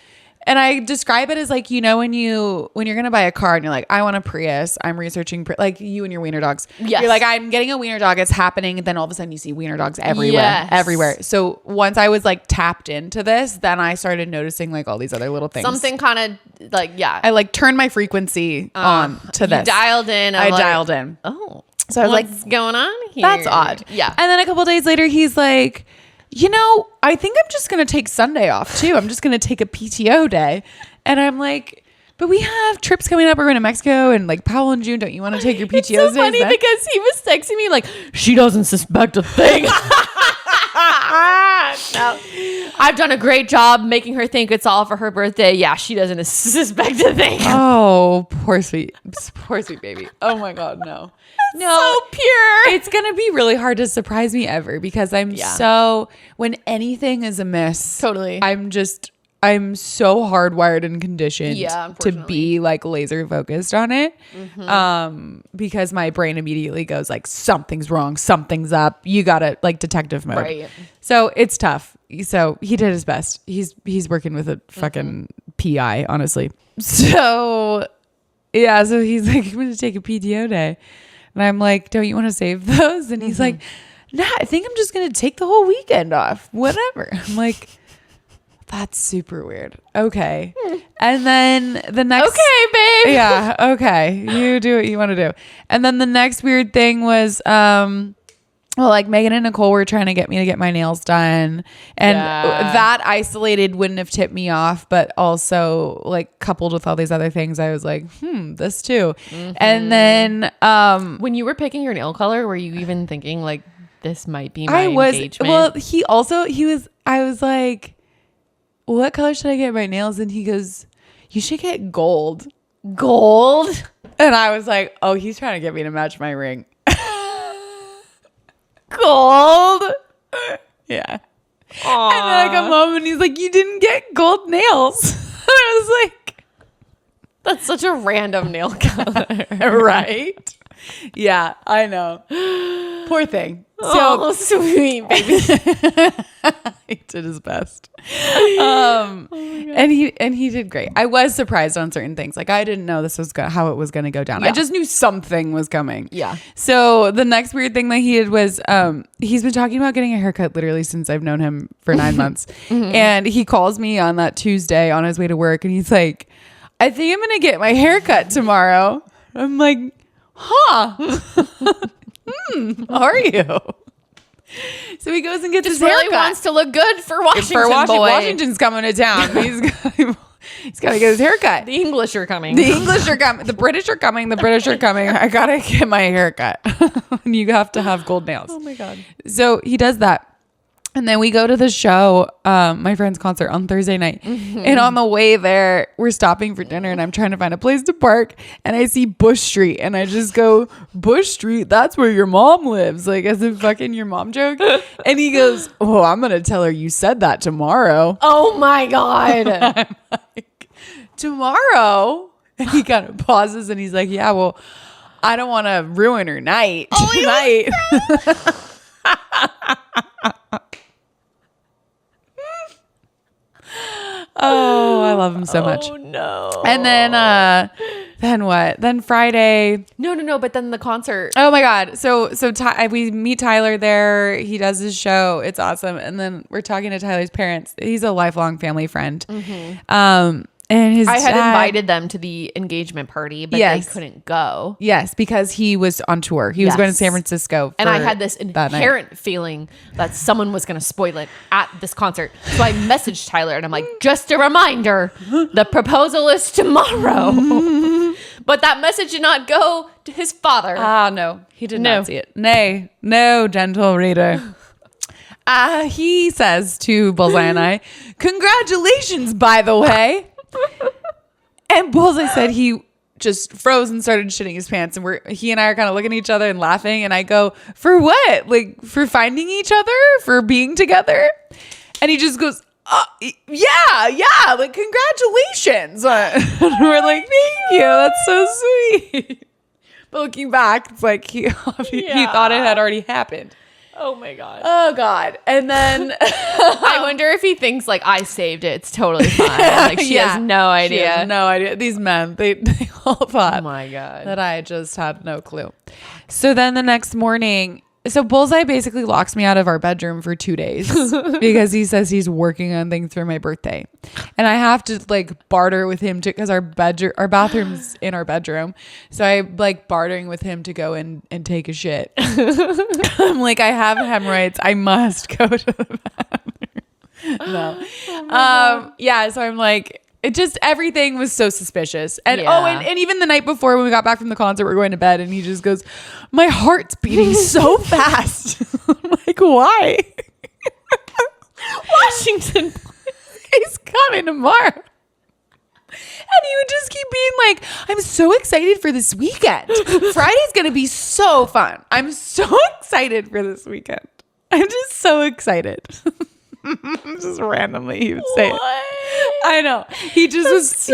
and I describe it as when you're gonna buy a car and you're like, I want a Prius, I'm researching you and your wiener dogs. You're like, I'm getting a wiener dog, it's happening, and then all of a sudden you see wiener dogs everywhere. So once I was tapped into this, then I started noticing all these other little things. Something kind of I turned my frequency on to this. You dialed in. I dialed in. Oh, so I was what's going on here? That's odd. Yeah. And then a couple days later, he's like, I think I'm just going to take Sunday off too. I'm just going to take a PTO day. And I'm like, but we have trips coming up. We're going to Mexico and Powell in June. Don't you want to take your PTO days? It's so funny because he was texting me she doesn't suspect a thing. No. I've done a great job making her think it's all for her birthday. Yeah, she doesn't suspect a thing. Oh, poor sweet baby. Oh my God, no. So pure. It's going to be really hard to surprise me ever, because I'm when anything is amiss, totally. I'm so hardwired and conditioned to be laser focused on it. Because my brain immediately goes something's wrong, something's up. You gotta detective mode. Right. So it's tough. So he did his best. He's working with a fucking PI, honestly. So yeah, so he's like, I'm gonna take a PTO day. And I'm like, don't you want to save those? And he's like, nah, I think I'm just gonna take the whole weekend off. Whatever. I'm like, that's super weird. Okay. And then the next... Okay, babe. Yeah. Okay. You do what you want to do. And then the next weird thing was, Megan and Nicole were trying to get me to get my nails done. And that isolated wouldn't have tipped me off. But also, coupled with all these other things, I was like, this too. And then... when you were picking your nail color, were you even thinking, this might be my engagement? Well, I was like... what color should I get my nails? And he goes, you should get gold. Gold? And I was like, oh, he's trying to get me to match my ring. Gold? Yeah. Aww. And then I come home and he's like, you didn't get gold nails. I was like, that's such a random nail color. right? Yeah, I know. Poor thing. So sweet, baby. He did his best. And he did great. I was surprised on certain things. Like I didn't know this was how it was going to go down. Yeah. I just knew something was coming. Yeah. So the next weird thing that he did was he's been talking about getting a haircut literally since I've known him for 9 months. And he calls me on that Tuesday on his way to work and he's like, I think I'm going to get my haircut tomorrow. I'm like, huh? How are you? So he goes and gets his haircut. Really wants to look good for Washington. Boy. Washington's coming to town. He's got to get his haircut. The English are coming. The English are coming. The British are coming. The British are coming. I got to get my haircut. And you have to have gold nails. Oh my God. So he does that. And then we go to the show, my friend's concert on Thursday night. And on the way there, we're stopping for dinner and I'm trying to find a place to park. And I see Bush Street and I just go, Bush Street, that's where your mom lives. Like as a fucking your mom joke. And he goes, oh, I'm going to tell her you said that tomorrow. Oh my God. I'm like, tomorrow? And he kind of pauses and he's like, yeah, well, I don't want to ruin her night tonight. Oh, I love him so much. Oh no. And then what? Then Friday. No. But then the concert. Oh my God. So we meet Tyler there. He does his show. It's awesome. And then we're talking to Tyler's parents. He's a lifelong family friend. And his I had dad, invited them to the engagement party, but they couldn't go. Yes, because he was on tour. He was going to San Francisco. And I had this inherent feeling that someone was going to spoil it at this concert. So I messaged Tyler and I'm like, just a reminder, the proposal is tomorrow. But that message did not go to his father. No, he did not see it. Nay, no, gentle reader. He says to Bullseye and I, congratulations, by the way. And Bullseye said he just froze and started shitting his pants. And he and I are kind of looking at each other and laughing. And I go, for what? Like for finding each other? For being together? And he just goes, yeah, like congratulations. And we're like, thank you. That's so sweet. But looking back, it's like he thought it had already happened. Oh my God. Oh God. And then I wonder if he thinks like I saved it. It's totally fine. Like she has no idea. She has no idea. These men, they all thought oh my God. that I just had no clue. So then the next morning, so Bullseye basically locks me out of our bedroom for 2 days because he says he's working on things for my birthday. And I have to like barter with him because our bathroom's in our bedroom. So I like bartering with him to go and take a shit. I'm like, I have hemorrhoids. I must go to the bathroom. No. Yeah. So I'm like, it just, everything was so suspicious. And and even the night before when we got back from the concert, we're going to bed and he just goes, my heart's beating so fast. I'm like, why? Washington. He's coming tomorrow. And he would just keep being like, I'm so excited for this weekend. Friday's going to be so fun. I'm so excited for this weekend. I'm just so excited. Just randomly he would say it. I know. He just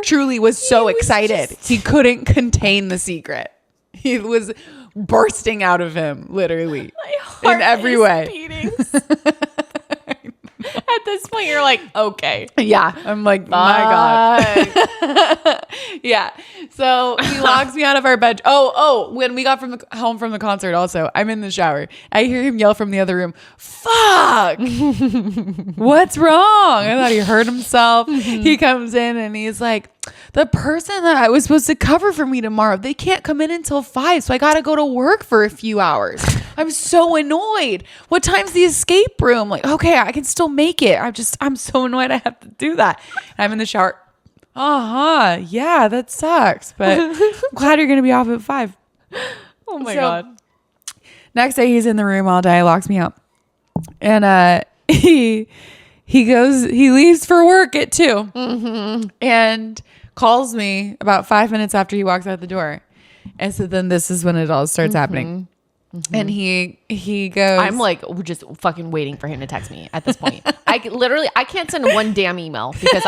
truly was so excited. He couldn't contain the secret. He was bursting out of him, literally. My heart in every is way. Beating. At this point, you're like, okay. Yeah. I'm like, my God. Yeah. So he locks me out of our bed. Oh, when we got home from the concert also, I'm in the shower. I hear him yell from the other room, fuck. What's wrong? I thought he hurt himself. He comes in and he's like, the person that I was supposed to cover for me tomorrow, they can't come in until 5. So I got to go to work for a few hours. I'm so annoyed. What time's the escape room? Like, okay, I can still make it. I'm so annoyed I have to do that. And I'm in the shower. Yeah, that sucks. But I'm glad you're going to be off at 5. Oh my God. Next day he's in the room all day, locks me up. And he he leaves for work at 2 and calls me about 5 minutes after he walks out the door. And so then this is when it all starts happening. And he goes, I'm like just fucking waiting for him to text me at this point. I can't send one damn email because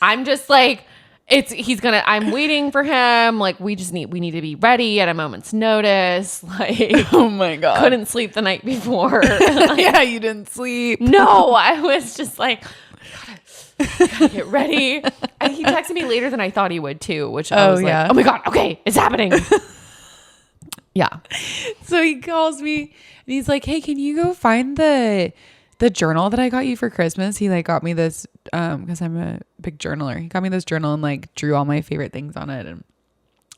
I'm just like, I'm waiting for him. Like we need to be ready at a moment's notice. Like, oh my God. Couldn't sleep the night before. Yeah, you didn't sleep. No, I was just like, gotta get ready. And he texted me later than I thought he would too, which I was like, oh my God, okay, it's happening. Yeah. So he calls me and he's like, hey, can you go find the journal that I got you for Christmas? He like got me this because I'm a big journaler. He got me this journal and like drew all my favorite things on it. And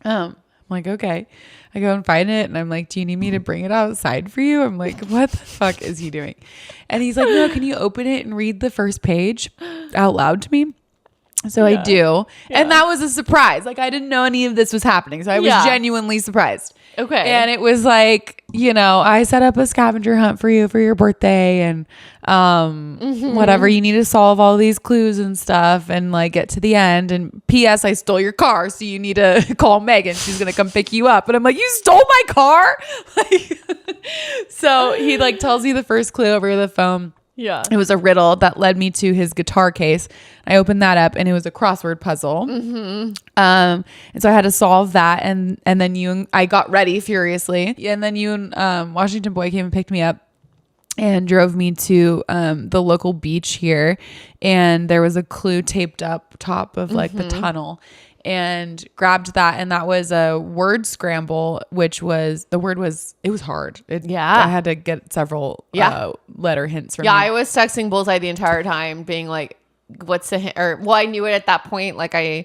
I'm like, okay. I go and find it and I'm like, do you need me to bring it outside for you? I'm like, what the fuck is he doing? And he's like, no, can you open it and read the first page out loud to me? So I do. Yeah. And that was a surprise. Like I didn't know any of this was happening. So I was genuinely surprised. Okay. And it was like, I set up a scavenger hunt for you for your birthday and whatever. You need to solve all these clues and stuff and like get to the end. And P.S. I stole your car. So you need to call Megan. She's going to come pick you up. And I'm like, you stole my car? So he like tells you the first clue over the phone. Yeah. It was a riddle that led me to his guitar case. I opened that up and it was a crossword puzzle. And so I had to solve that. And then I got ready furiously. And then you and Washington Boy came and picked me up and drove me to the local beach here. And there was a clue taped up top of like the tunnel. And grabbed that, and that was a word scramble, which was it was hard. I had to get several letter hints from him. I was texting Bullseye the entire time being like, what's the hint? I knew it at that point. Like I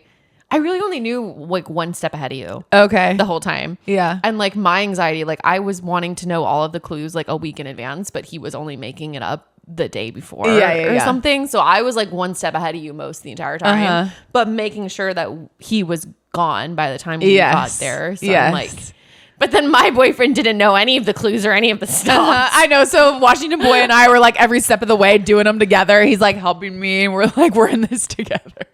really only knew like one step ahead of you. Okay. The whole time. Yeah. And like my anxiety, like I was wanting to know all of the clues like a week in advance, but he was only making it up the day before or something. So I was like one step ahead of you most the entire time, but making sure that he was gone by the time we got there. So I'm like, but then my boyfriend didn't know any of the clues or any of the stuff. I know. So Washington Boy and I were like every step of the way doing them together. He's like helping me and we're in this together.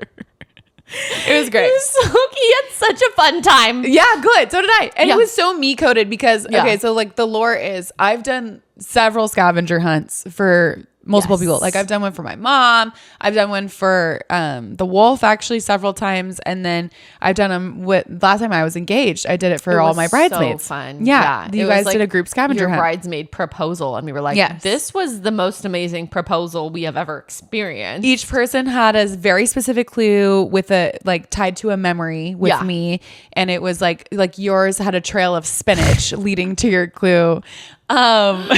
It was great. He had such a fun time. Yeah, good. So did I. And it was so me coded because, okay, so like the lore is I've done several scavenger hunts for multiple people. Like I've done one for my mom. I've done one for the wolf actually several times. And then I've done them last time I was engaged. I did it for all my bridesmaids. So fun. Yeah. You guys did a group scavenger hunt. Your bridesmaid proposal. And we were like, this was the most amazing proposal we have ever experienced. Each person had a very specific clue with a like tied to a memory with me. And it was like yours had a trail of spinach leading to your clue. And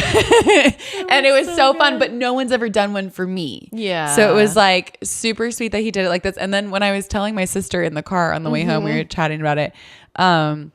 it was so fun, but no one's ever done one for me. Yeah. So it was like super sweet that he did it like this. And then when I was telling my sister in the car on the way home, we were chatting about it. As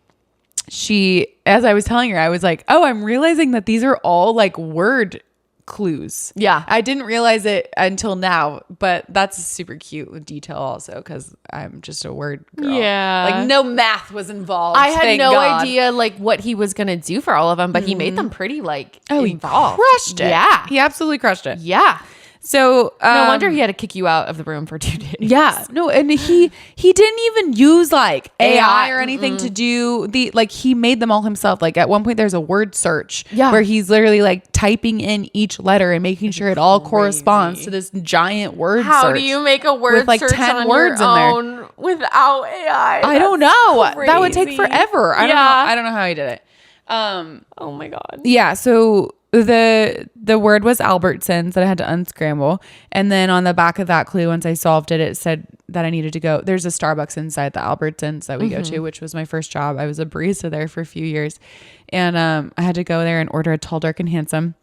I was telling her, I was like, oh, I'm realizing that these are all like word clues. Yeah. I didn't realize it until now, but that's a super cute detail also because I'm just a word girl. Yeah. Like no math was involved. I had no idea like what he was going to do for all of them, but he made them pretty like involved. He crushed it. Yeah. He absolutely crushed it. Yeah. So no wonder he had to kick you out of the room for 2 days. Yeah, no, and he didn't even use like AI or anything to do he made them all himself. Like at one point, there's a word search where he's literally like typing in each letter and making sure it all corresponds to this giant word search. How do you make a word with like search 10 on words your in there own without AI? I don't know. Crazy. That would take forever. I don't know how he did it. Oh my God. Yeah. So the word was Albertsons that I had to unscramble. And then on the back of that clue, once I solved it, it said that I needed to go. There's a Starbucks inside the Albertsons that we go to, which was my first job. I was a barista there for a few years. And I had to go there and order a tall, dark, and handsome.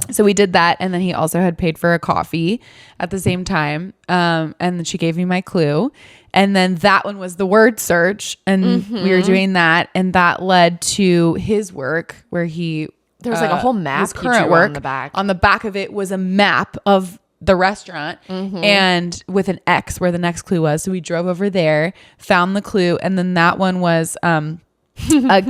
So we did that. And then he also had paid for a coffee at the same time. And then she gave me my clue. And then that one was the word search. And we were doing that. And that led to his work where there was like a whole map. His current work on the back. On the back of it was a map of the restaurant and with an X where the next clue was. So we drove over there, found the clue, and then that one was a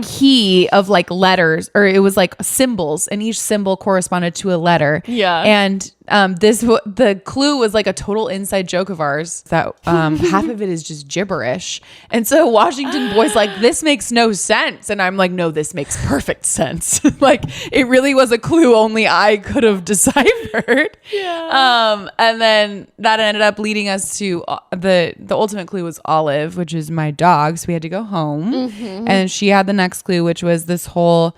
key of like letters, or it was like symbols, and each symbol corresponded to a letter. Yeah. And The clue was like a total inside joke of ours that half of it is just gibberish. And so Washington Boy's like, this makes no sense. And I'm like, no, this makes perfect sense. Like it really was a clue only I could have deciphered. Yeah. And then that ended up leading us to the ultimate clue was Olive, which is my dog. So we had to go home. And she had the next clue, which was this whole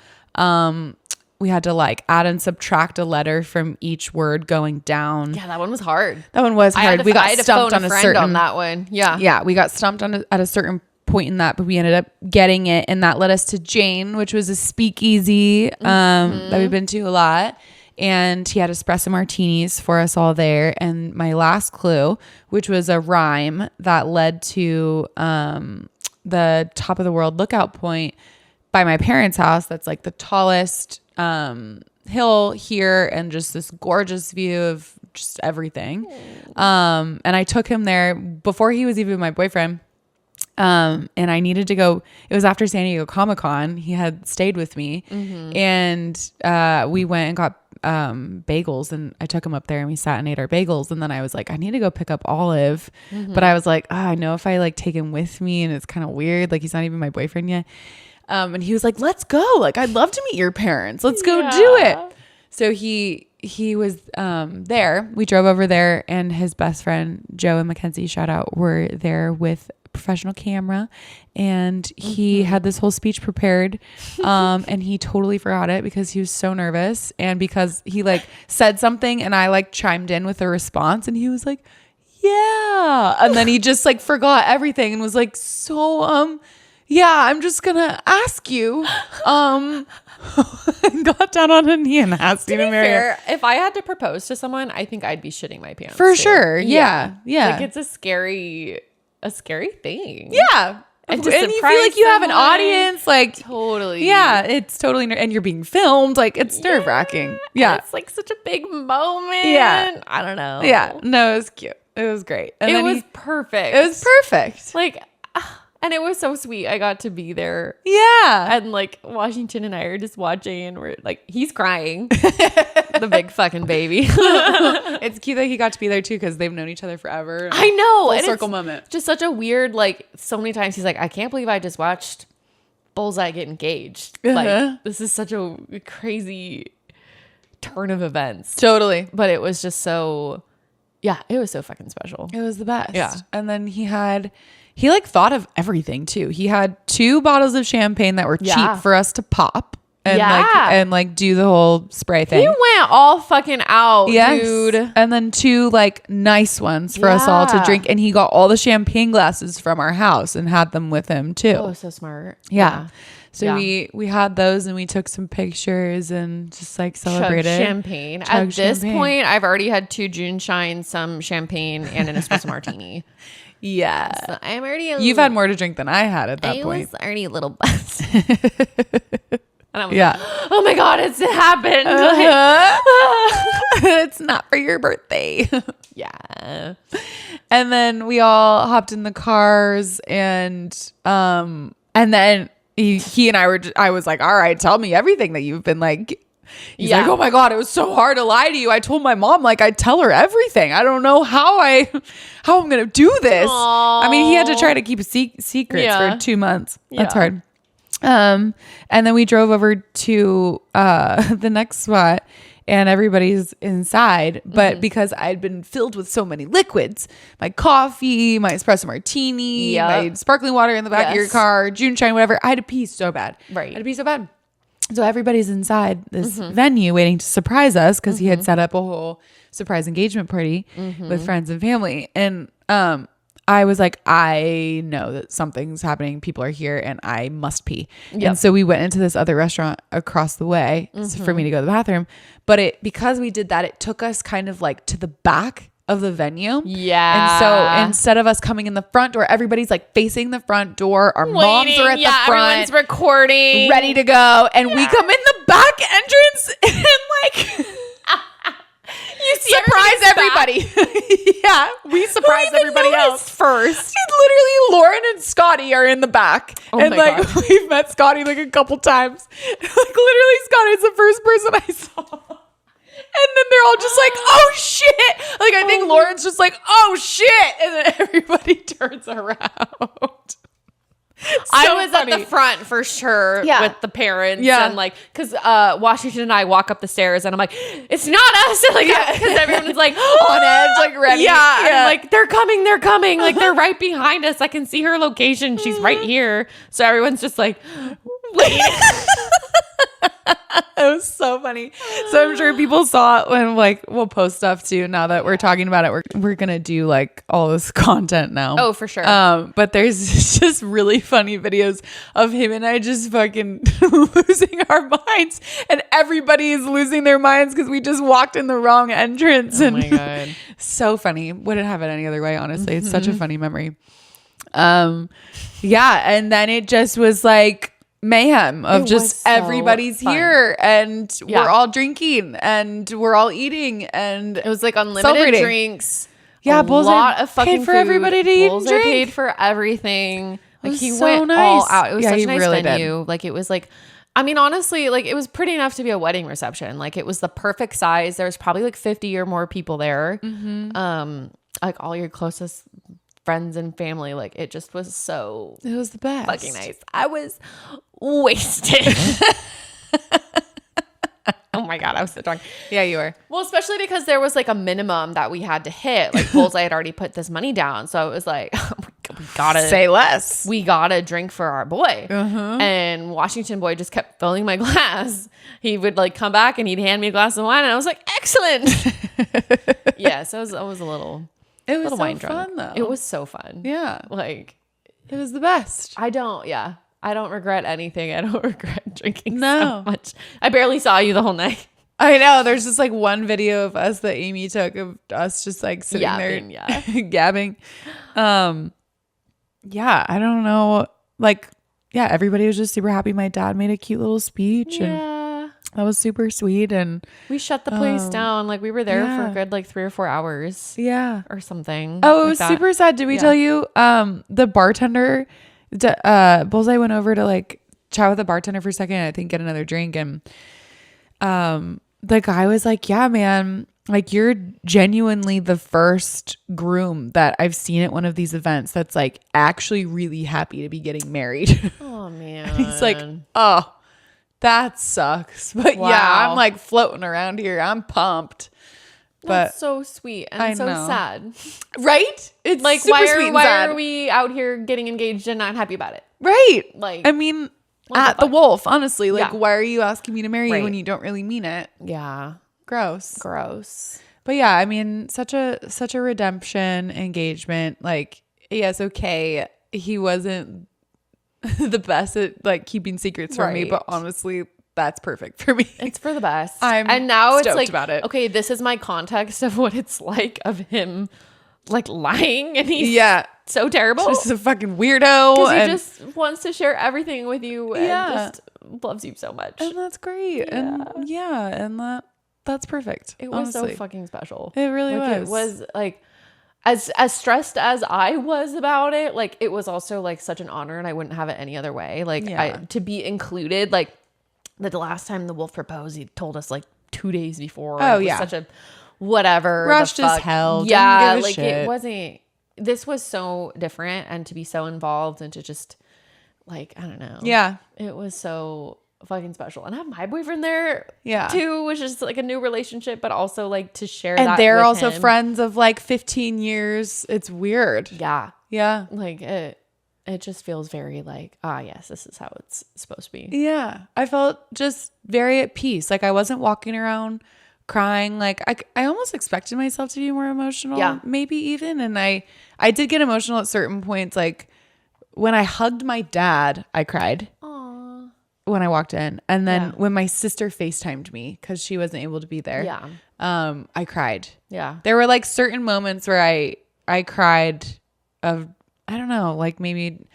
we had to like add and subtract a letter from each word going down. Yeah, that one was hard. That one was hard. We got stumped on a a friend certain on that one. Yeah. Yeah, we got stumped on at a certain point in that, but we ended up getting it, and that led us to Jane, which was a speakeasy that we've been to a lot. And he had espresso martinis for us all there. And my last clue, which was a rhyme that led to the top of the world lookout point by my parents' house. That's like the tallest hill here, and just this gorgeous view of just everything. And I took him there before he was even my boyfriend. And I needed to go. It was after San Diego Comic-Con. He had stayed with me, and we went and got bagels, and I took him up there and we sat and ate our bagels. And then I was like, I need to go pick up Olive, but I was like, I know if I like take him with me, and it's kind of weird. Like he's not even my boyfriend yet. And he was like, let's go. Like, I'd love to meet your parents. Let's go do it. So he was there. We drove over there, and his best friend, Joe and Mackenzie, shout out, were there with a professional camera. And he had this whole speech prepared. And he totally forgot it because he was so nervous. And because he like said something and I like chimed in with a response, and he was like, yeah. And then he just like forgot everything and was like, so, yeah, I'm just gonna ask you. Got down on a knee and asked you to marry her. If I had to propose to someone, I think I'd be shitting my pants for too. sure. Yeah. Like it's a scary thing. Yeah. And you feel like you have an audience, like totally. Yeah, it's totally, and you're being filmed. Like it's nerve wracking. Yeah, it's like such a big moment. Yeah, I don't know. Yeah, no, it was cute. It was great. And it was perfect. It was perfect. Like. And it was so sweet. I got to be there. Yeah. And like Washington and I are just watching, and we're like, he's crying. The big fucking baby. It's cute that he got to be there too, because they've known each other forever. I know. Full circle moment. Just such a weird, like, so many times he's like, I can't believe I just watched Bullseye get engaged. Like, this is such a crazy turn of events. Totally. But it was just so, yeah, it was so fucking special. It was the best. Yeah. And then he like thought of everything too. He had 2 bottles of champagne that were cheap for us to pop and like do the whole spray thing. He went all fucking out, dude. And then 2 like nice ones for us all to drink. And he got all the champagne glasses from our house and had them with him too. Oh, so smart. Yeah. So we had those, and we took some pictures and just like celebrated. Champagne. At this point, I've already had 2 June Shine, some champagne, and an espresso martini. Yeah. So I'm already You've had more to drink than I had at that point. I was already a little buzzed. And I was like, oh my God, it's happened. It's not for your birthday. Yeah. And then we all hopped in the cars, and then he and I was like, all right, tell me everything that you've been like. He's like, oh my God, it was so hard to lie to you. I told my mom, like, I'd tell her everything. I don't know how I'm going to do this. Aww. I mean, he had to try to keep secrets for 2 months. That's hard. And then we drove over to the next spot, and everybody's inside. But because I'd been filled with so many liquids, my coffee, my espresso martini, my sparkling water in the back of your car, June Shine, whatever, I had to pee so bad. Right. I had to pee so bad. So everybody's inside this venue waiting to surprise us, because he had set up a whole surprise engagement party with friends and family. And I was like, I know that something's happening. People are here and I must pee. Yep. And so we went into this other restaurant across the way for me to go to the bathroom. But because we did that, it took us kind of like to the back of the venue. Yeah. And so instead of us coming in the front door, everybody's like facing the front door. Our moms are at the front. Everyone's recording. Ready to go. And we come in the back entrance and like you surprise everybody. Yeah. We surprise everybody else first. And literally Lauren and Scotty are in the back. Oh and my like God. we've met Scotty like a couple times. Like literally Scotty's the first person I saw. And then they're all just like, oh shit. Like, I think Lauren's just like, oh shit. And then everybody turns around. I was funny. At the front for sure with the parents and like, because Washington and I walk up the stairs and I'm like, it's not us, like, because everyone is like on edge, like ready. Yeah, and like they're coming, like they're right behind us. I can see her location. She's right here. So everyone's just like, wait. It was so funny. So I'm sure people saw it when like we'll post stuff too. Now that we're talking about it, we're gonna do like all this content now. Oh, for sure. But there's just really funny videos of him and I just fucking losing our minds, and everybody is losing their minds because we just walked in the wrong entrance. Oh and my god, so funny. Wouldn't have it any other way. Honestly, it's such a funny memory. Yeah, and then it just was like mayhem of just so everybody's fun. Here and we're all drinking and we're all eating, and it was like unlimited drinks. Yeah, Bullseye lot of fucking paid for food. Everybody to eat and drink. Paid for everything. Like he so went nice. All out. It was such a nice really venue. Did. Like it was like, I mean, honestly, like it was pretty enough to be a wedding reception. Like it was the perfect size. There was probably like 50 or more people there. Like all your closest friends and family. Like it just was so. It was the best. Fucking nice. I was wasted. Oh my god, I was so drunk. Yeah, you were. Well, especially because there was like a minimum that we had to hit. Like Bullseye had already put this money down, so it was like we gotta say less. We gotta drink for our boy. And Washington boy just kept filling my glass. He would like come back and he'd hand me a glass of wine, and I was like, excellent. Yeah, so I was a little. It was so wine drunk. Fun though. It was so fun. Yeah, like it was the best. I don't regret anything. I don't regret drinking so much. I barely saw you the whole night. I know. There's just like one video of us that Amy took of us just like sitting there gabbing. Yeah, I don't know. Like, yeah, everybody was just super happy. My dad made a cute little speech and that was super sweet. And we shut the place down. Like we were there for a good like 3 or 4 hours. Yeah. Or something. Oh, it was super sad. Did we tell you the bartender... Bullseye went over to like chat with the bartender for a second, I think get another drink, and the guy was like, yeah man, like you're genuinely the first groom that I've seen at one of these events that's like actually really happy to be getting married. Oh man. And he's like, oh, that sucks, but yeah, I'm like floating around here, I'm pumped. But that's so sweet and so sad, right? It's like super why are we out here getting engaged and not happy about it? Right. Like I mean, at the Wolf, honestly, like why are you asking me to marry you when you don't really mean it? Yeah, gross. But yeah, I mean, such a redemption engagement. Like, yes, okay, he wasn't the best at like keeping secrets from me, but honestly, that's perfect for me. It's for the best. And now it's like, about it. Okay, this is my context of what it's like of him like lying, and he's so terrible. Just a fucking weirdo. He just wants to share everything with you and just loves you so much. And that's great. Yeah. And that's perfect. It was so fucking special. It really was. It was like as stressed as I was about it, like it was also like such an honor, and I wouldn't have it any other way. Like to be included, like the last time the Wolf proposed, he told us like 2 days before. Oh, it was such a whatever. Rushed as hell. Yeah, like it wasn't. This was so different, and to be so involved and to just like, I don't know. Yeah. It was so fucking special. And I have my boyfriend there too, which is like a new relationship, but also like to share that. And they're with also him. friends of like 15 years. It's weird. Yeah. Yeah. Like it just feels very like, yes, this is how it's supposed to be. Yeah. I felt just very at peace. Like I wasn't walking around crying. Like I almost expected myself to be more emotional, maybe even. And I did get emotional at certain points. Like when I hugged my dad, I cried. Aww. When I walked in. And then when my sister FaceTimed me because she wasn't able to be there, I cried. Yeah. There were like certain moments where I cried of, I don't know, like maybe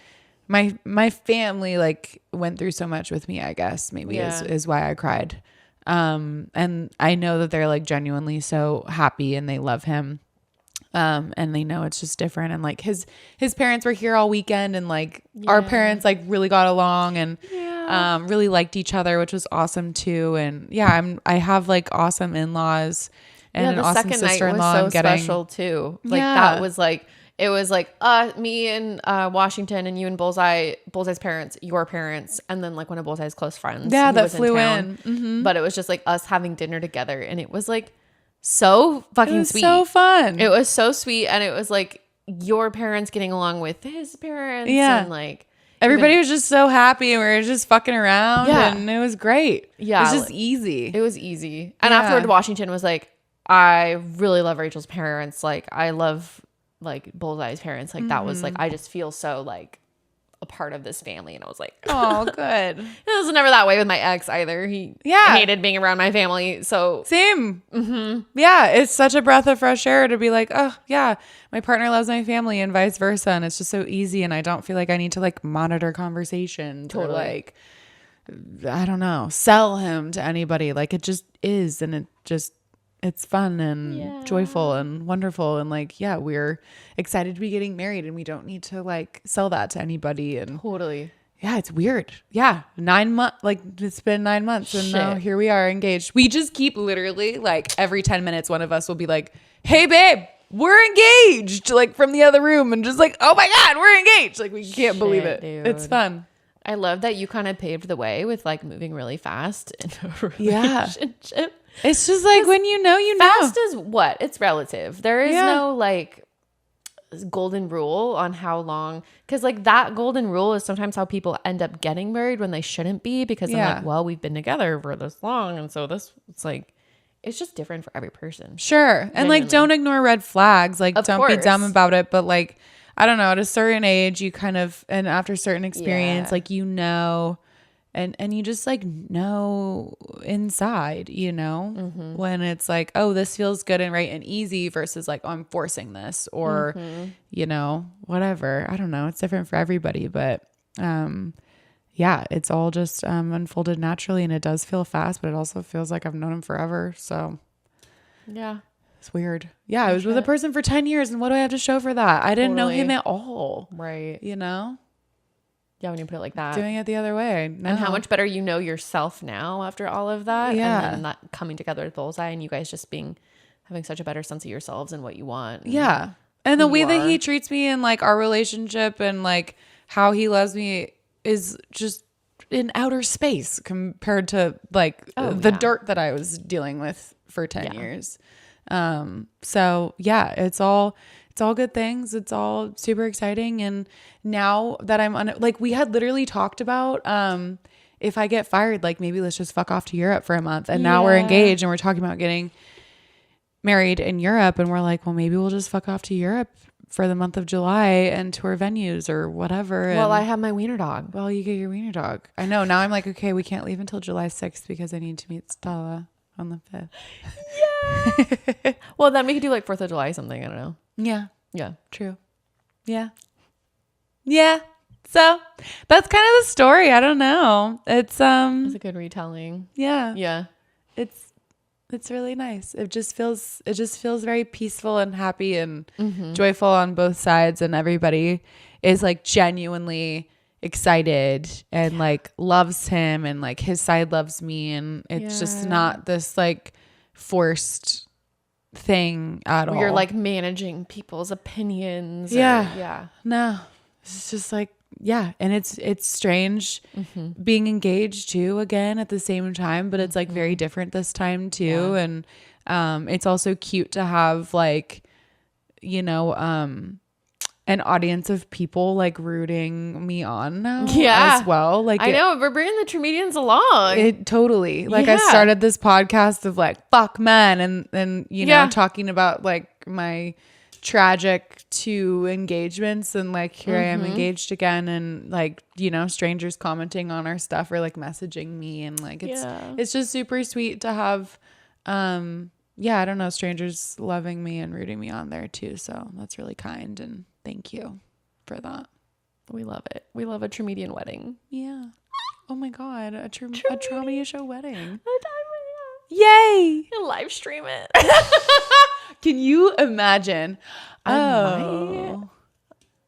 my family like went through so much with me, I guess maybe is why I cried. And I know that they're like genuinely so happy and they love him. And they know it's just different. And like his parents were here all weekend, and like our parents like really got along and really liked each other, which was awesome too. And I have like awesome in-laws and an the awesome second night was sister-in-law. so and getting, special too. Like Yeah. that was like, it was like me and Washington and you and Bullseye's parents, your parents, and then like one of Bullseye's close friends. Yeah, who that was flew town. in. But it was just like us having dinner together, and it was like so fucking It was sweet. so fun. It was so sweet, and it was like your parents getting along with his parents, Yeah. and like Everybody was just so happy, and we were just fucking around, Yeah. and it was great. Yeah, it was just easy. it was easy. And Yeah. afterward, Washington was like, I really love Rachel's parents. Like I love like Bullseye's parents. Like that was like, I just feel so like a part of this family. And I was like, Oh, good. it was never that way with my ex either. He Yeah. hated being around my family. So Same. Yeah, it's such a breath of fresh air to be like, oh yeah, my partner loves my family and vice versa, and it's just so easy, and I don't feel like I need to like monitor conversations or like, I don't know, sell him to anybody. Like it just is, and it's fun and joyful and wonderful, and like yeah, we're excited to be getting married, and we don't need to like sell that to anybody. And totally. yeah, it's weird. Yeah. 9 months, like it's been 9 months and now Shit. here we are engaged. We just keep literally like every 10 minutes, one of us will be like, hey babe, we're engaged, like from the other room, and just like, oh my God, we're engaged. Like we can't believe it. Dude. It's fun. I love that you kind of paved the way with like moving really fast in a Yeah. relationship. It's just like when you know, Fast is what? It's relative. There is Yeah. no like golden rule on how long, because like that golden rule is sometimes how people end up getting married when they shouldn't be, because they're like, well, we've been together for this long, and so this, it's like, it's just different for every person. Sure. And like, don't ignore red flags. Like, Of don't be course. dumb about it. But like, I don't know, at a certain age, you kind of, and after a certain experience, Yeah. like, you know, and you just like know inside, you know, when it's like, oh, this feels good and right and easy versus like, oh, I'm forcing this, or, you know, whatever. I don't know. It's different for everybody, but, yeah, it's all just unfolded naturally, and it does feel fast, but it also feels like I've known him forever. So Yeah. it's weird. Yeah, I was with a person for 10 years, and what do I have to show for that? I didn't know Totally. him at all, Right. you know? Yeah, when you put it like that. Doing it the other way. No. And how much better you know yourself now after all of that. Yeah. And then that coming together with Bullseye, and you guys just having such a better sense of yourselves and what you want. And Yeah. And the who way you that he are. treats me and like our relationship and like how he loves me is just in outer space compared to like the dirt that I was dealing with for 10 years. So yeah, it's all good things. It's all super exciting. And now that I'm like, we had literally talked about, if I get fired, like maybe let's just fuck off to Europe for a month. And now we're engaged and we're talking about getting married in Europe. And we're like, well, maybe we'll just fuck off to Europe for the month of July and tour venues or whatever. Well, and, I have my wiener dog. well, you get your wiener dog. I know. Now I'm like, okay, we can't leave until July 6th because I need to meet Stella on the 5th. Well, then we could do like 4th of July something. I don't know. Yeah, Yeah. true. Yeah. Yeah. So that's kind of the story. I don't know. It's It's a good retelling. yeah. Yeah. It's really nice. It just feels very peaceful and happy and joyful on both sides, and everybody is like genuinely excited and like loves him, and like his side loves me, and it's just not this like forced thing at all. You're like managing people's opinions. Yeah. Yeah. No, it's just like, yeah. And it's strange being engaged too, again, at the same time, but it's like very different this time too. And it's also cute to have like, you know, an audience of people like rooting me on now as well. Like I know, we're bringing the Traumedians along. it totally, like I Yeah. started this podcast of like, fuck men, and you know, talking about like my tragic 2 engagements, and like here I am engaged again, and like, you know, strangers commenting on our stuff or like messaging me, and like it's just super sweet to have I don't know, strangers loving me and rooting me on there too. So that's really kind, and thank you for that. We love it. We love a Traumedian wedding. Yeah. Oh my God, a Traumedy Show wedding. Yay! And live stream it. Can you imagine? Oh,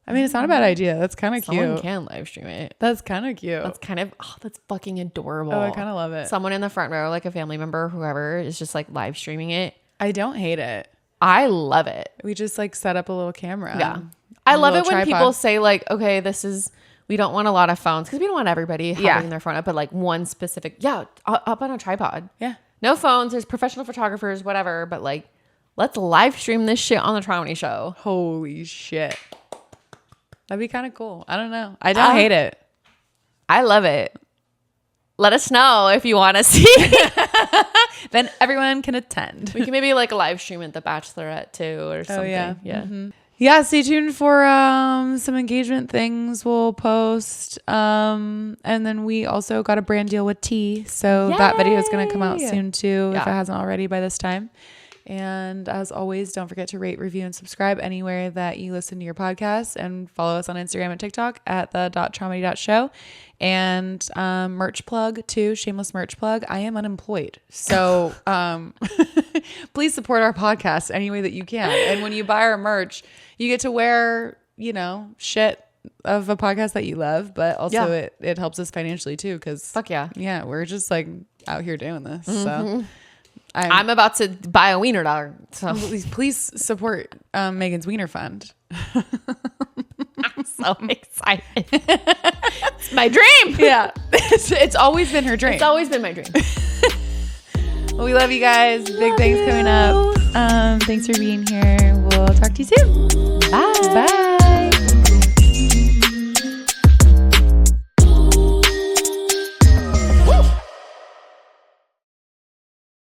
I mean, it's not a bad idea. That's kind of Someone cute. can live stream it. That's kind of cute. That's kind of, that's fucking adorable. Oh, I kind of love it. Someone in the front row, like a family member, whoever, is just like live streaming it. I don't hate it. I love it. We just like set up a little camera. Yeah. I love it when tripod. people say like, okay, we don't want a lot of phones because we don't want everybody having their phone up, but like one specific, up on a tripod. Yeah. No phones. There's professional photographers, whatever, but like, let's live stream this shit on the Traumedy Show. Holy shit. That'd be kind of cool. I don't know. I don't hate it. I love it. Let us know if you want to see. Then everyone can attend. We can maybe like live stream at the Bachelorette too or something. yeah. Yeah. Mm-hmm. Yeah, stay tuned for some engagement things we'll post. And then we also got a brand deal with T. So that video is going to come out soon too, if it hasn't already by this time. And as always, don't forget to rate, review, and subscribe anywhere that you listen to your podcast, and follow us on Instagram and TikTok at the.traumedy.show. And merch plug too, shameless merch plug. I am unemployed. So please support our podcast any way that you can. And when you buy our merch, you get to wear, shit of a podcast that you love, but also it helps us financially too. Cause fuck yeah. Yeah. We're just like out here doing this. So I'm about to buy a wiener dog. So please support Megan's Wiener Fund. I'm so excited. It's my dream. Yeah. It's always been her dream. It's always been my dream. Well, we love you guys. Big things coming up. Thanks for being here. We'll talk to you soon. Bye. Bye.